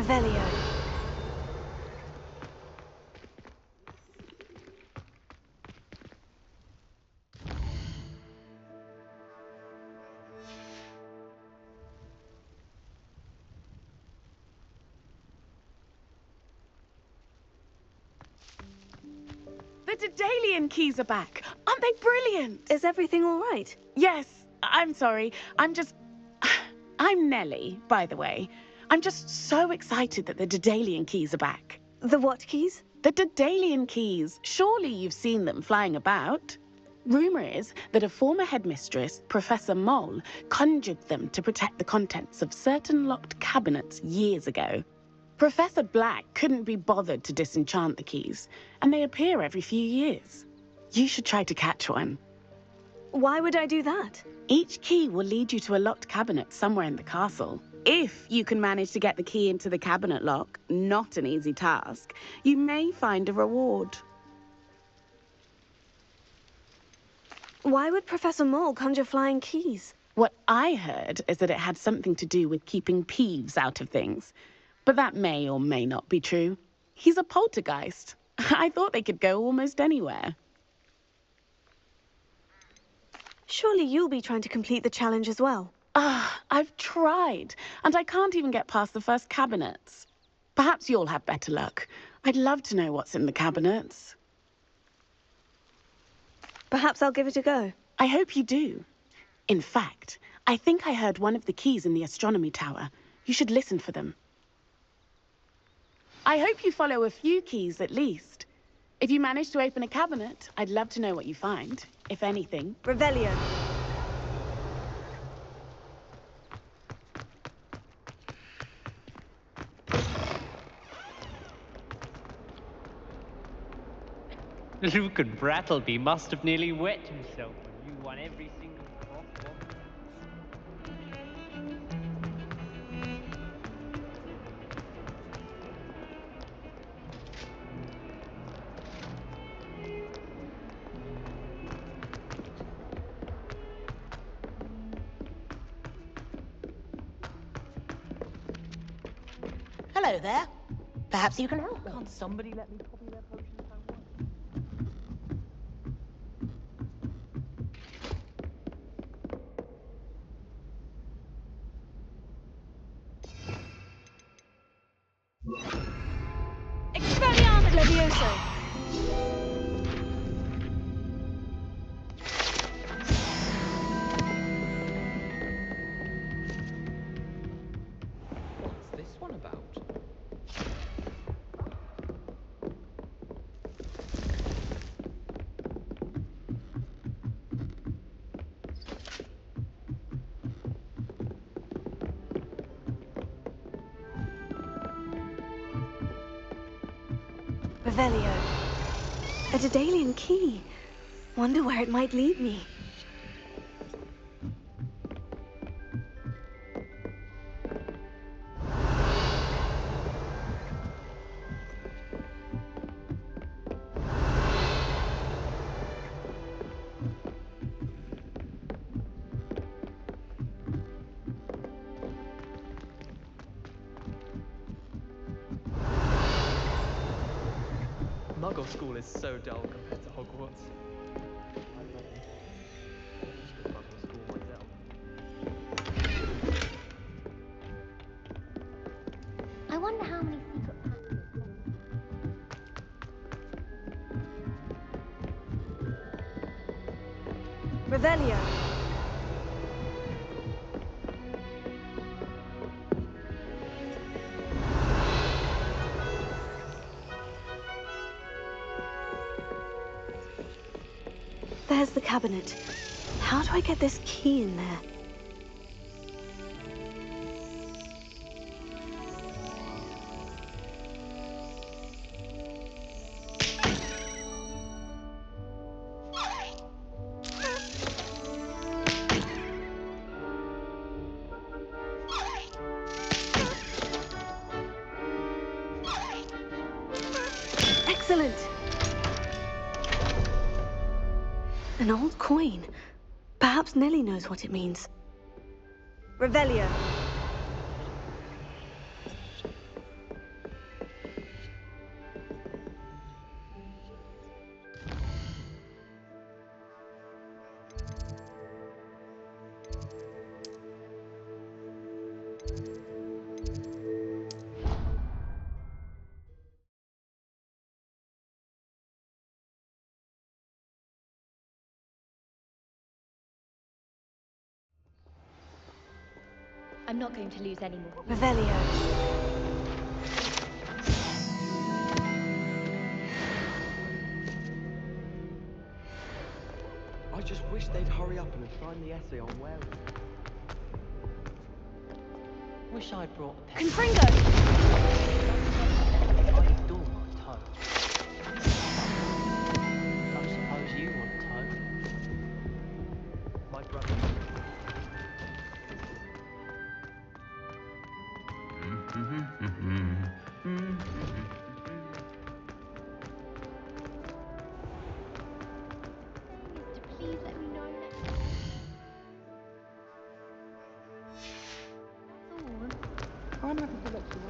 Revelio. The Daedalian keys are back. Aren't they brilliant? Is everything all right? Yes. I'm sorry. I'm Nellie, by the way. I'm just so excited that the Daedalian keys are back. The what keys? The Daedalian keys. Surely you've seen them flying about. Rumour is that a former headmistress, Professor Mole, conjured them to protect the contents of certain locked cabinets years ago. Professor Black couldn't be bothered to disenchant the keys, and they appear every few years. You should try to catch one. Why would I do that? Each key will lead you to a locked cabinet somewhere in the castle. If you can manage to get the key into the cabinet lock, not an easy task, you may find a reward. Why would Professor Mole conjure flying keys? What I heard is that it had something to do with keeping Peeves out of things. But that may or may not be true. He's a poltergeist. I thought they could go almost anywhere. Surely you'll be trying to complete the challenge as well. I've tried, and I can't even get past the first cabinets. Perhaps you'll have better luck. I'd love to know what's in the cabinets. Perhaps I'll give it a go. I hope you do. In fact, I think I heard one of the keys in the astronomy tower. You should listen for them. I hope you follow a few keys at least. If you manage to open a cabinet, I'd love to know what you find, if anything. Revelio. Luke and Brattleby must have nearly wet himself when you won every single crosswalk. Hello there. Perhaps you can help. Can't somebody let me copy their potions homework? Expelliarmus Levioso! What's this one about? Revelio. A Daedalian key. Wonder where it might lead me. Muggle school is so dull compared to Hogwarts. I wonder how many secret passages. Revelio. There's the cabinet. How do I get this key in there? Excellent! An old coin. Perhaps Nellie knows what it means. Revelio. I'm not going to lose any more. Revelio. I just wish they'd hurry up and assign the essay on where. Wish I'd brought a pen. Confringo! I adore my toe. Don't suppose you want toe? My brother. Please let me know next. That's all. I'm happy to let you know.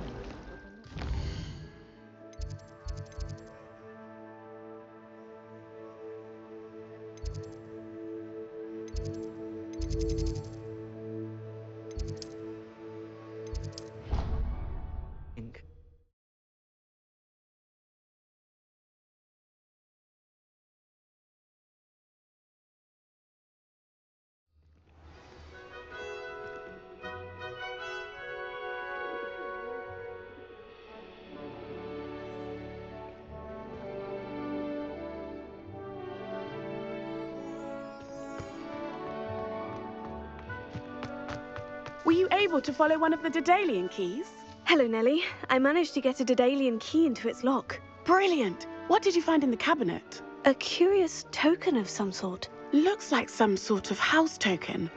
Were you able to follow one of the Daedalian keys? Hello, Nellie. I managed to get a Daedalian key into its lock. Brilliant. What did you find in the cabinet? A curious token of some sort. Looks like some sort of house token.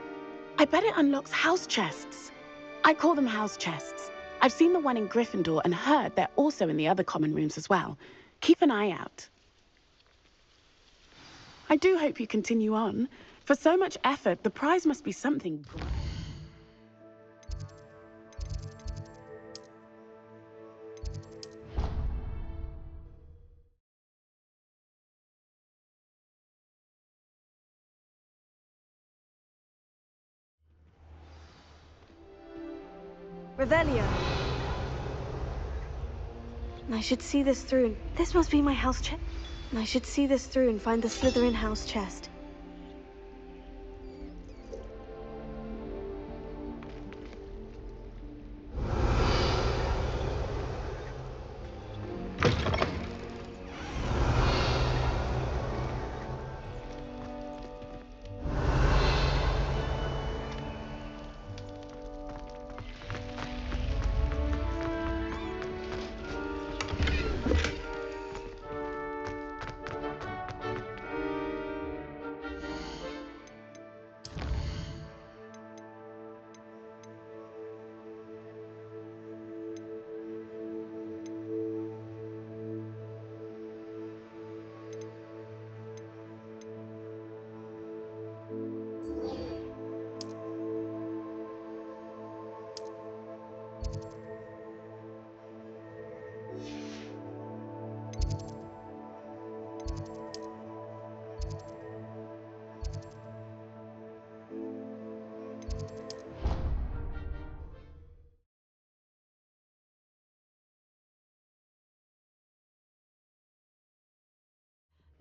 I bet it unlocks house chests. I call them house chests. I've seen the one in Gryffindor and heard they're also in the other common rooms as well. Keep an eye out. I do hope you continue on. For so much effort, the prize must be something great. Revelio. I should see this through. This must be my house chest. I should see this through and find the Slytherin house chest.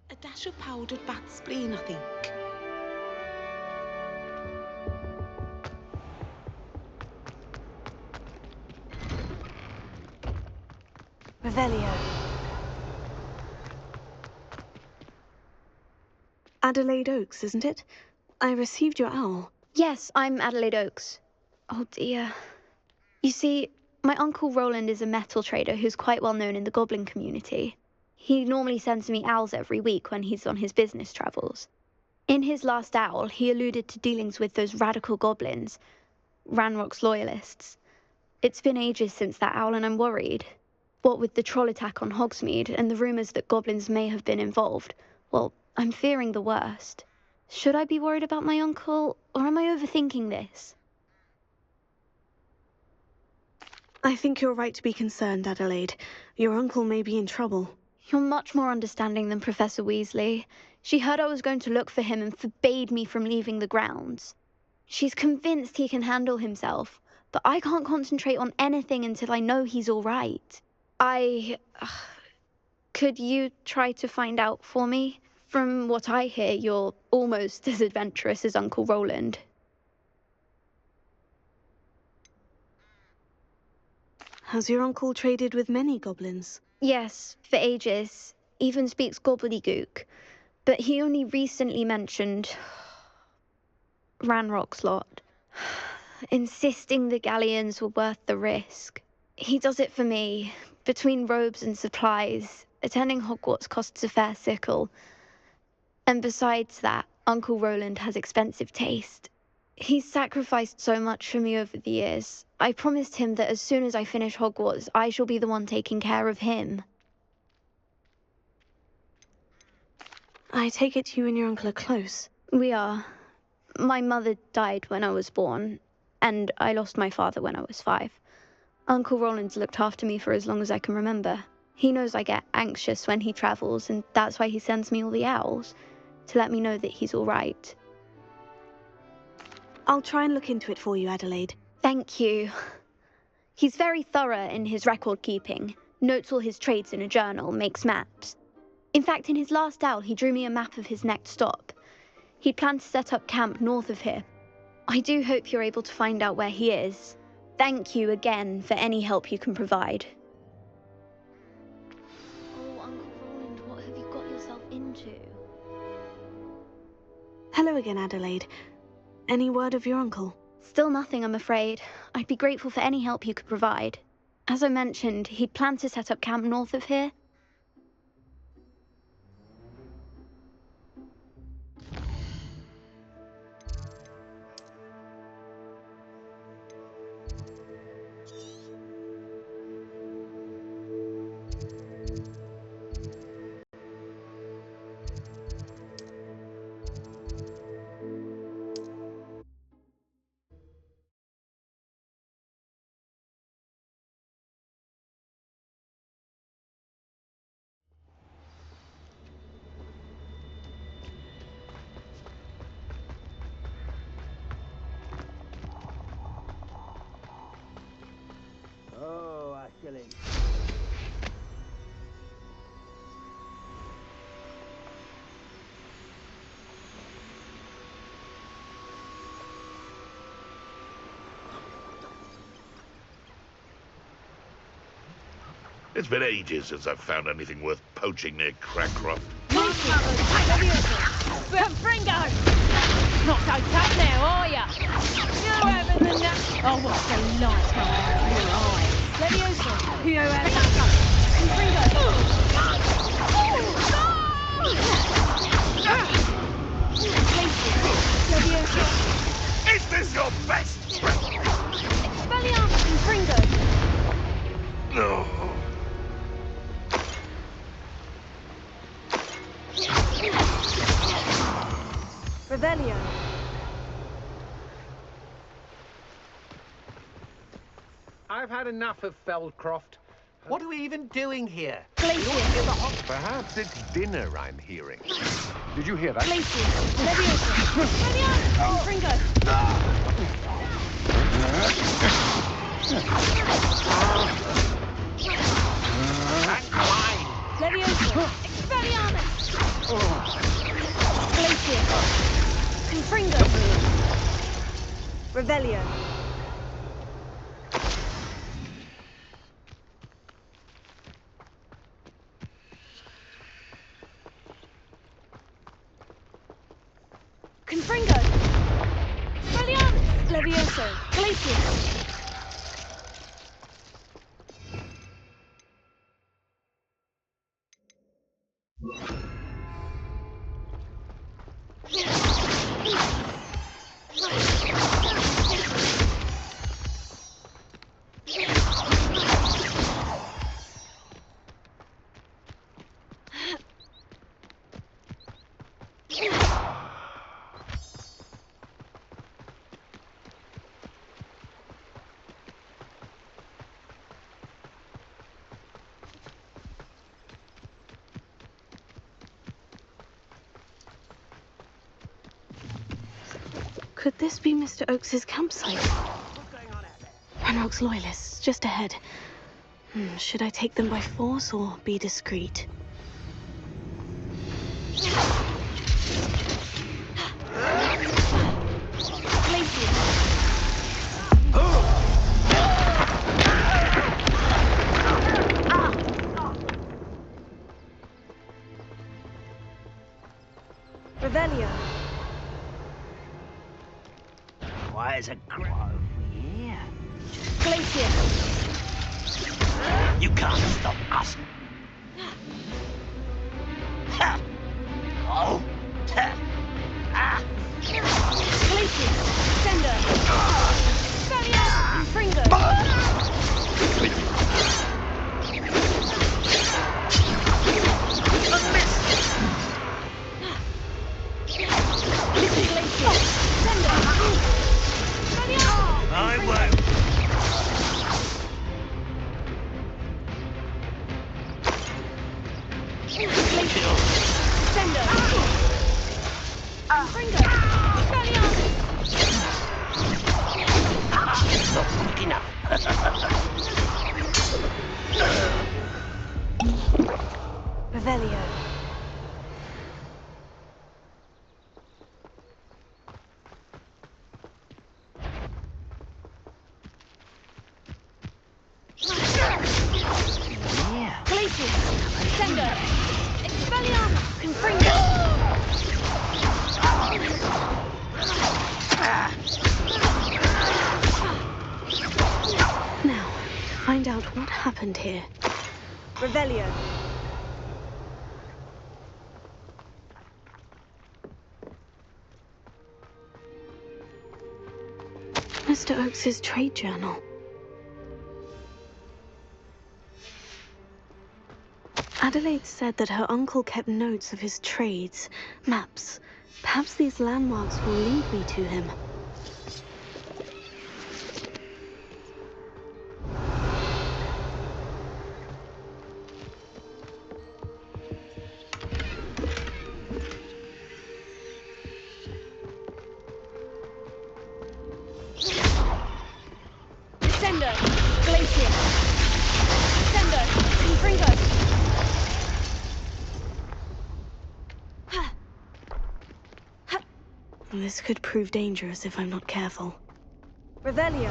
A dash of powdered bat spleen, I think. Revelio. Adelaide Oaks, isn't it? I received your owl. Yes, I'm Adelaide Oaks. Oh dear. You see, my uncle Roland is a metal trader who's quite well known in the goblin community. He normally sends me owls every week when he's on his business travels. In his last owl, he alluded to dealings with those radical goblins, Ranrock's loyalists. It's been ages since that owl and I'm worried. What with the troll attack on Hogsmeade and the rumours that goblins may have been involved, well, I'm fearing the worst. Should I be worried about my uncle, or am I overthinking this? I think you're right to be concerned, Adelaide. Your uncle may be in trouble. You're much more understanding than Professor Weasley. She heard I was going to look for him and forbade me from leaving the grounds. She's convinced he can handle himself, but I can't concentrate on anything until I know he's all right. Could you try to find out for me? From what I hear, you're almost as adventurous as Uncle Roland. Has your uncle traded with many goblins? Yes, for ages. Even speaks gobbledygook. But he only recently mentioned Ranrock's lot, insisting the galleons were worth the risk. He does it for me. Between robes and supplies, attending Hogwarts costs a fair sickle. And besides that, Uncle Roland has expensive taste. He's sacrificed so much for me over the years. I promised him that as soon as I finish Hogwarts, I shall be the one taking care of him. I take it you and your uncle are close. We are. My mother died when I was born, and I lost my father when I was 5. Uncle Roland's looked after me for as long as I can remember. He knows I get anxious when he travels, and that's why he sends me all the owls, to let me know that he's all right. I'll try and look into it for you, Adelaide. Thank you. He's very thorough in his record keeping, notes all his trades in a journal, makes maps. In fact, in his last owl, he drew me a map of his next stop. He'd planned to set up camp north of here. I do hope you're able to find out where he is. Thank you again for any help you can provide. Oh, Uncle Roland, what have you got yourself into? Hello again, Adelaide. Any word of your uncle? Still nothing, I'm afraid. I'd be grateful for any help you could provide. As I mentioned, he'd planned to set up camp north of here. Oh, a shilling. It's been ages since I've found anything worth poaching near Crackcroft. Fringo! Not so tough now, are ya? You're having the nut. Oh, what's the light coming out of your eyes? Leviosa! You had Fringo! Leviosa! Is this your best? Expelliarmus and Fringo! No. Revelio. I've had enough of Feldcroft. What are we even doing here? Glacius. Perhaps it's dinner I'm hearing. Did you hear that? Glacius. Leviosa. Expelliarmus and Fringo! Leviosa! Expelliarmus! Glacius! Confringo! Revelio. Confringo! Expelliarmus! Levioso! Glacius! Could this be Mr. Oakes's campsite? Ranrock's loyalists, just ahead. Should I take them by force or be discreet? quiet as a grove. Yeah. Glacier! You can't stop us. Ha! Oh! Ha! Ah! Glacier! Sender! Valiant! Fringo! I won't. Sender! Fringo! Valiant! Not quick enough. Revelio. Yeah. Glacier! Sender! Expelliarmus! Confringo! Now, find out what happened here. Revelio. Mr. Oakes's trade journal. Adelaide said that her uncle kept notes of his trades, maps. Perhaps these landmarks will lead me to him. Sender! Glacier! Sender! Confringo! This could prove dangerous if I'm not careful. Revelio.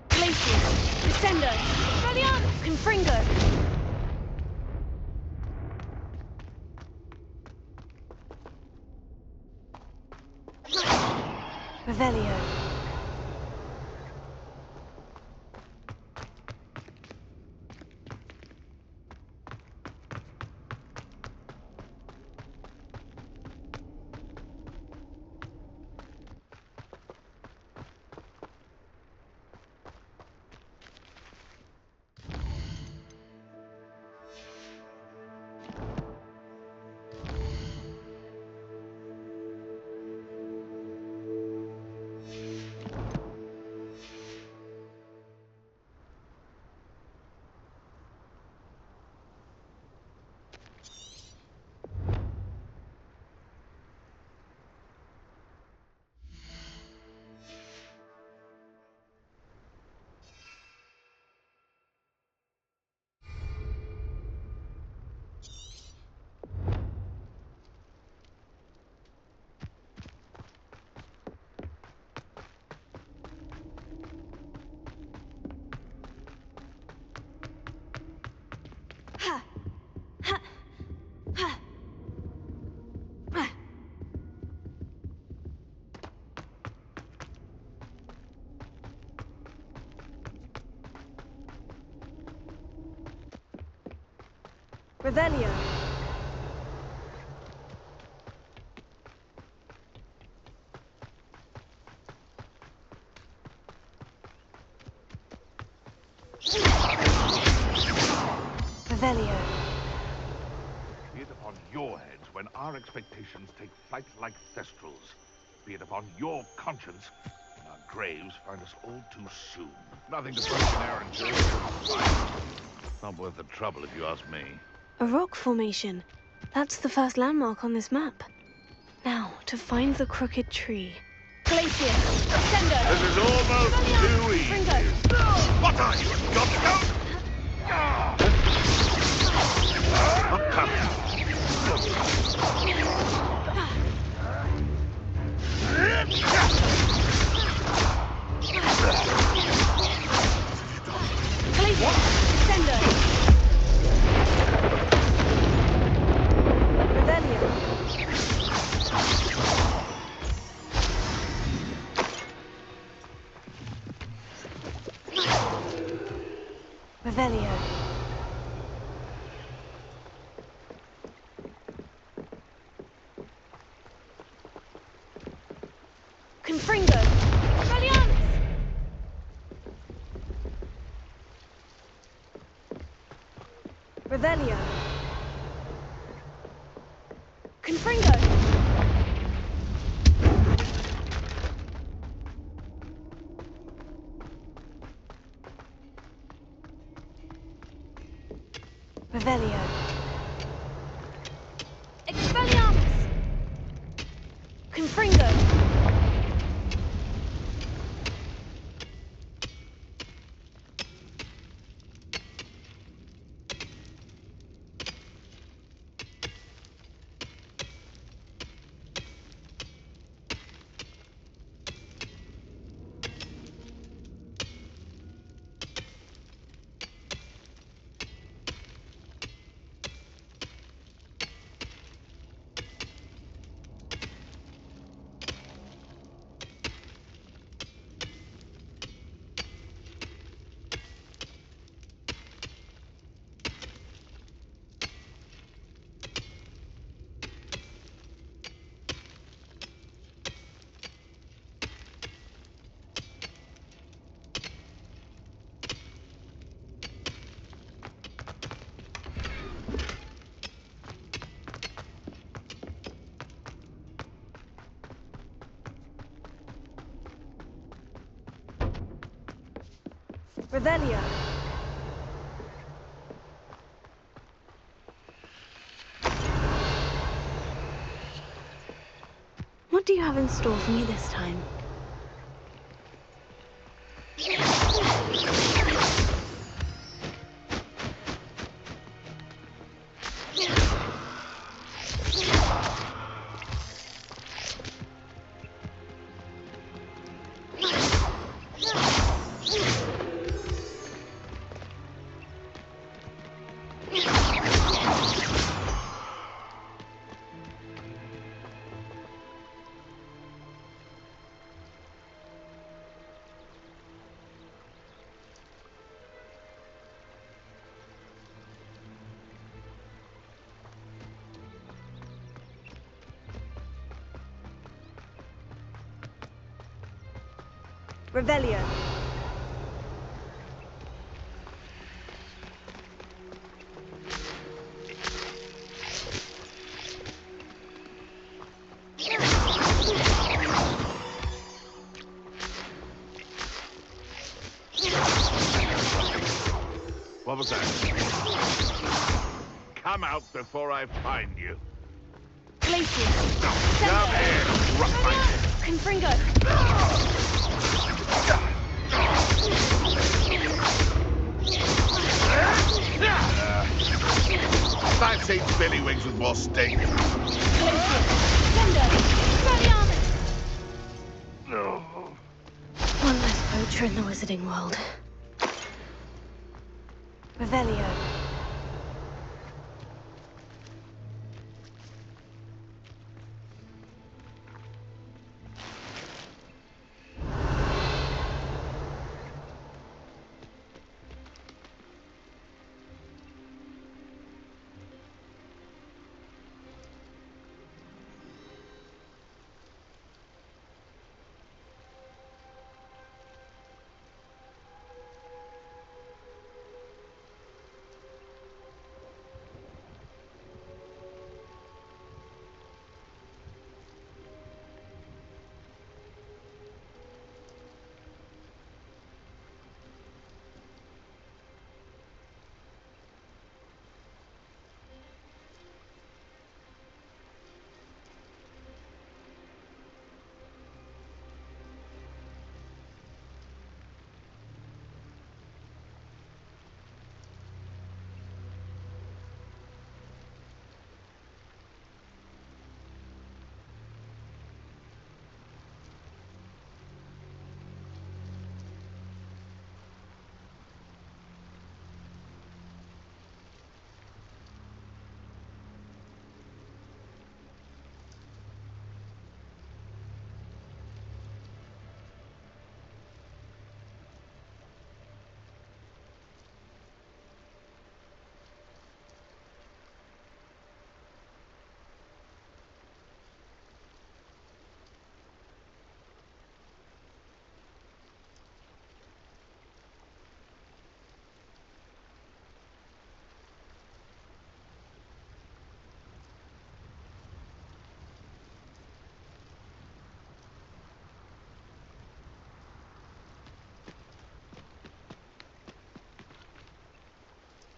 Glacier. Descendo. Valiant. Confringo. Revelio. Revelio. Revelio. Be it upon your heads when our expectations take flight like thestrals. Be it upon your conscience when our graves find us all too soon. Nothing to break an errand, sir. Not worth the trouble if you ask me. A rock formation. That's the first landmark on this map. Now, to find the crooked tree. Glacier. Sender. This is almost too easy. Fringo. What are you, a goblin? Not coming. Confringo! Expelliarmus! Revelio! Confringo! Revelio! Expelliarmus! Confringo! Revelio! What do you have in store for me this time? Revelio! What was that? Come out before I find you. Glacius! Come here, roughneck! Confringo! That's eight Billy Wings with more sting. Glacius! Thunder! Expelliarmus! One less poacher in the wizarding world. Revelio!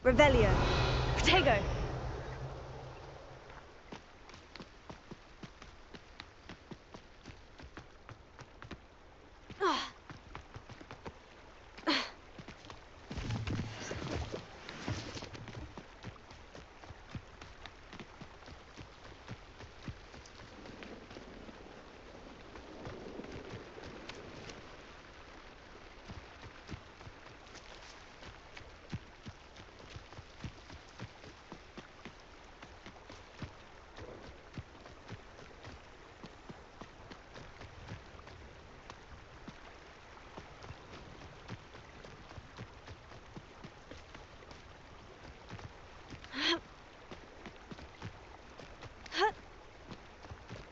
Revelio. Protego.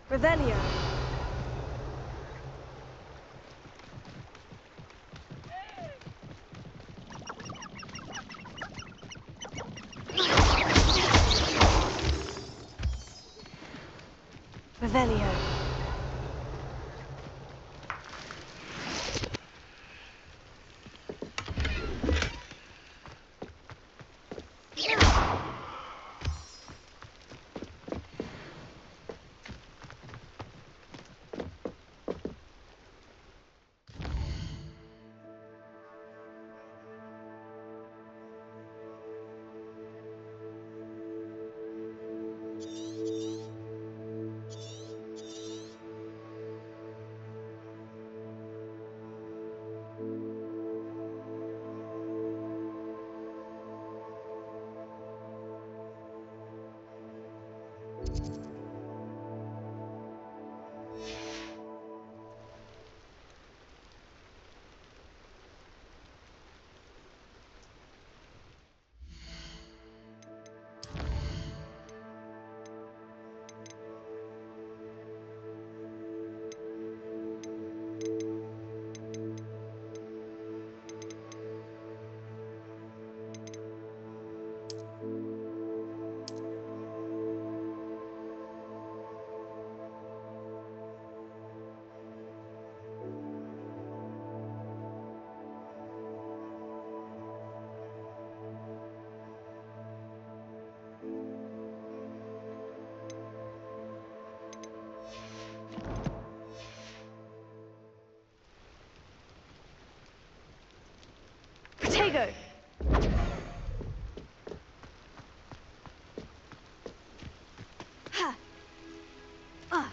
Revelio. Revelio. Protego. Ha. Ah.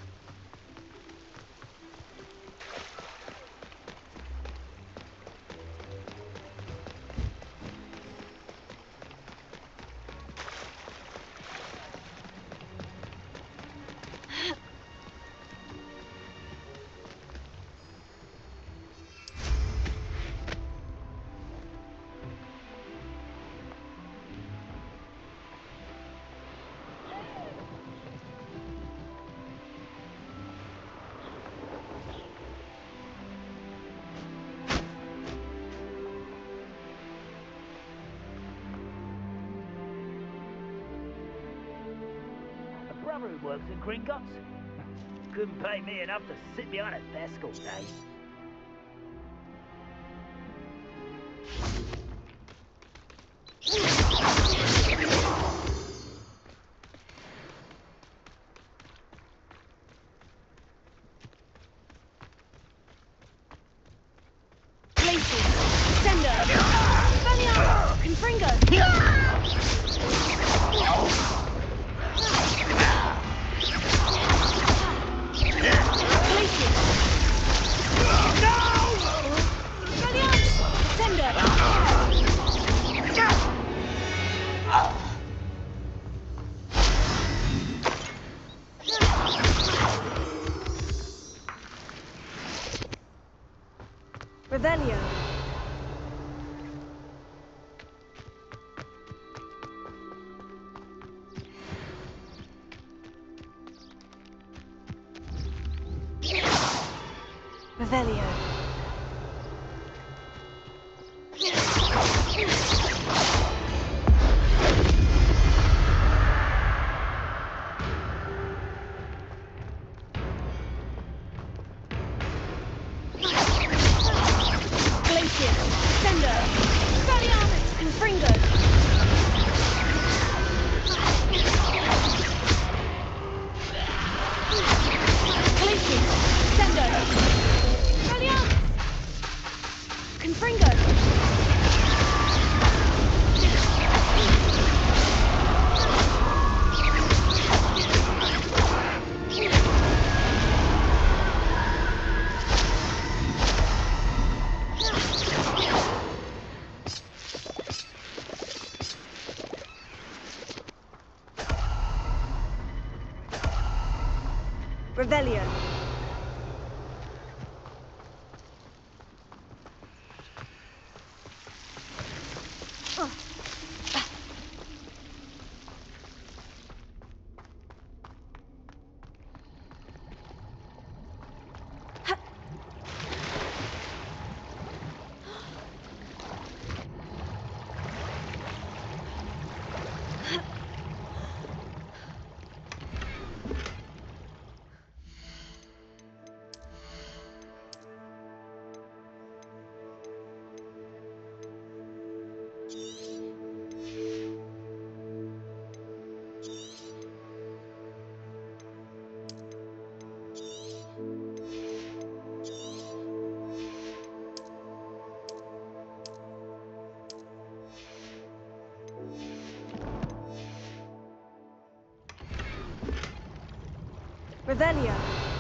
Brother who works at Gringotts. Couldn't pay me enough to sit behind a desk all day. Revelio. Revelio. Glacier, Sender, Valiant, Confringo. Revelio. Revelio.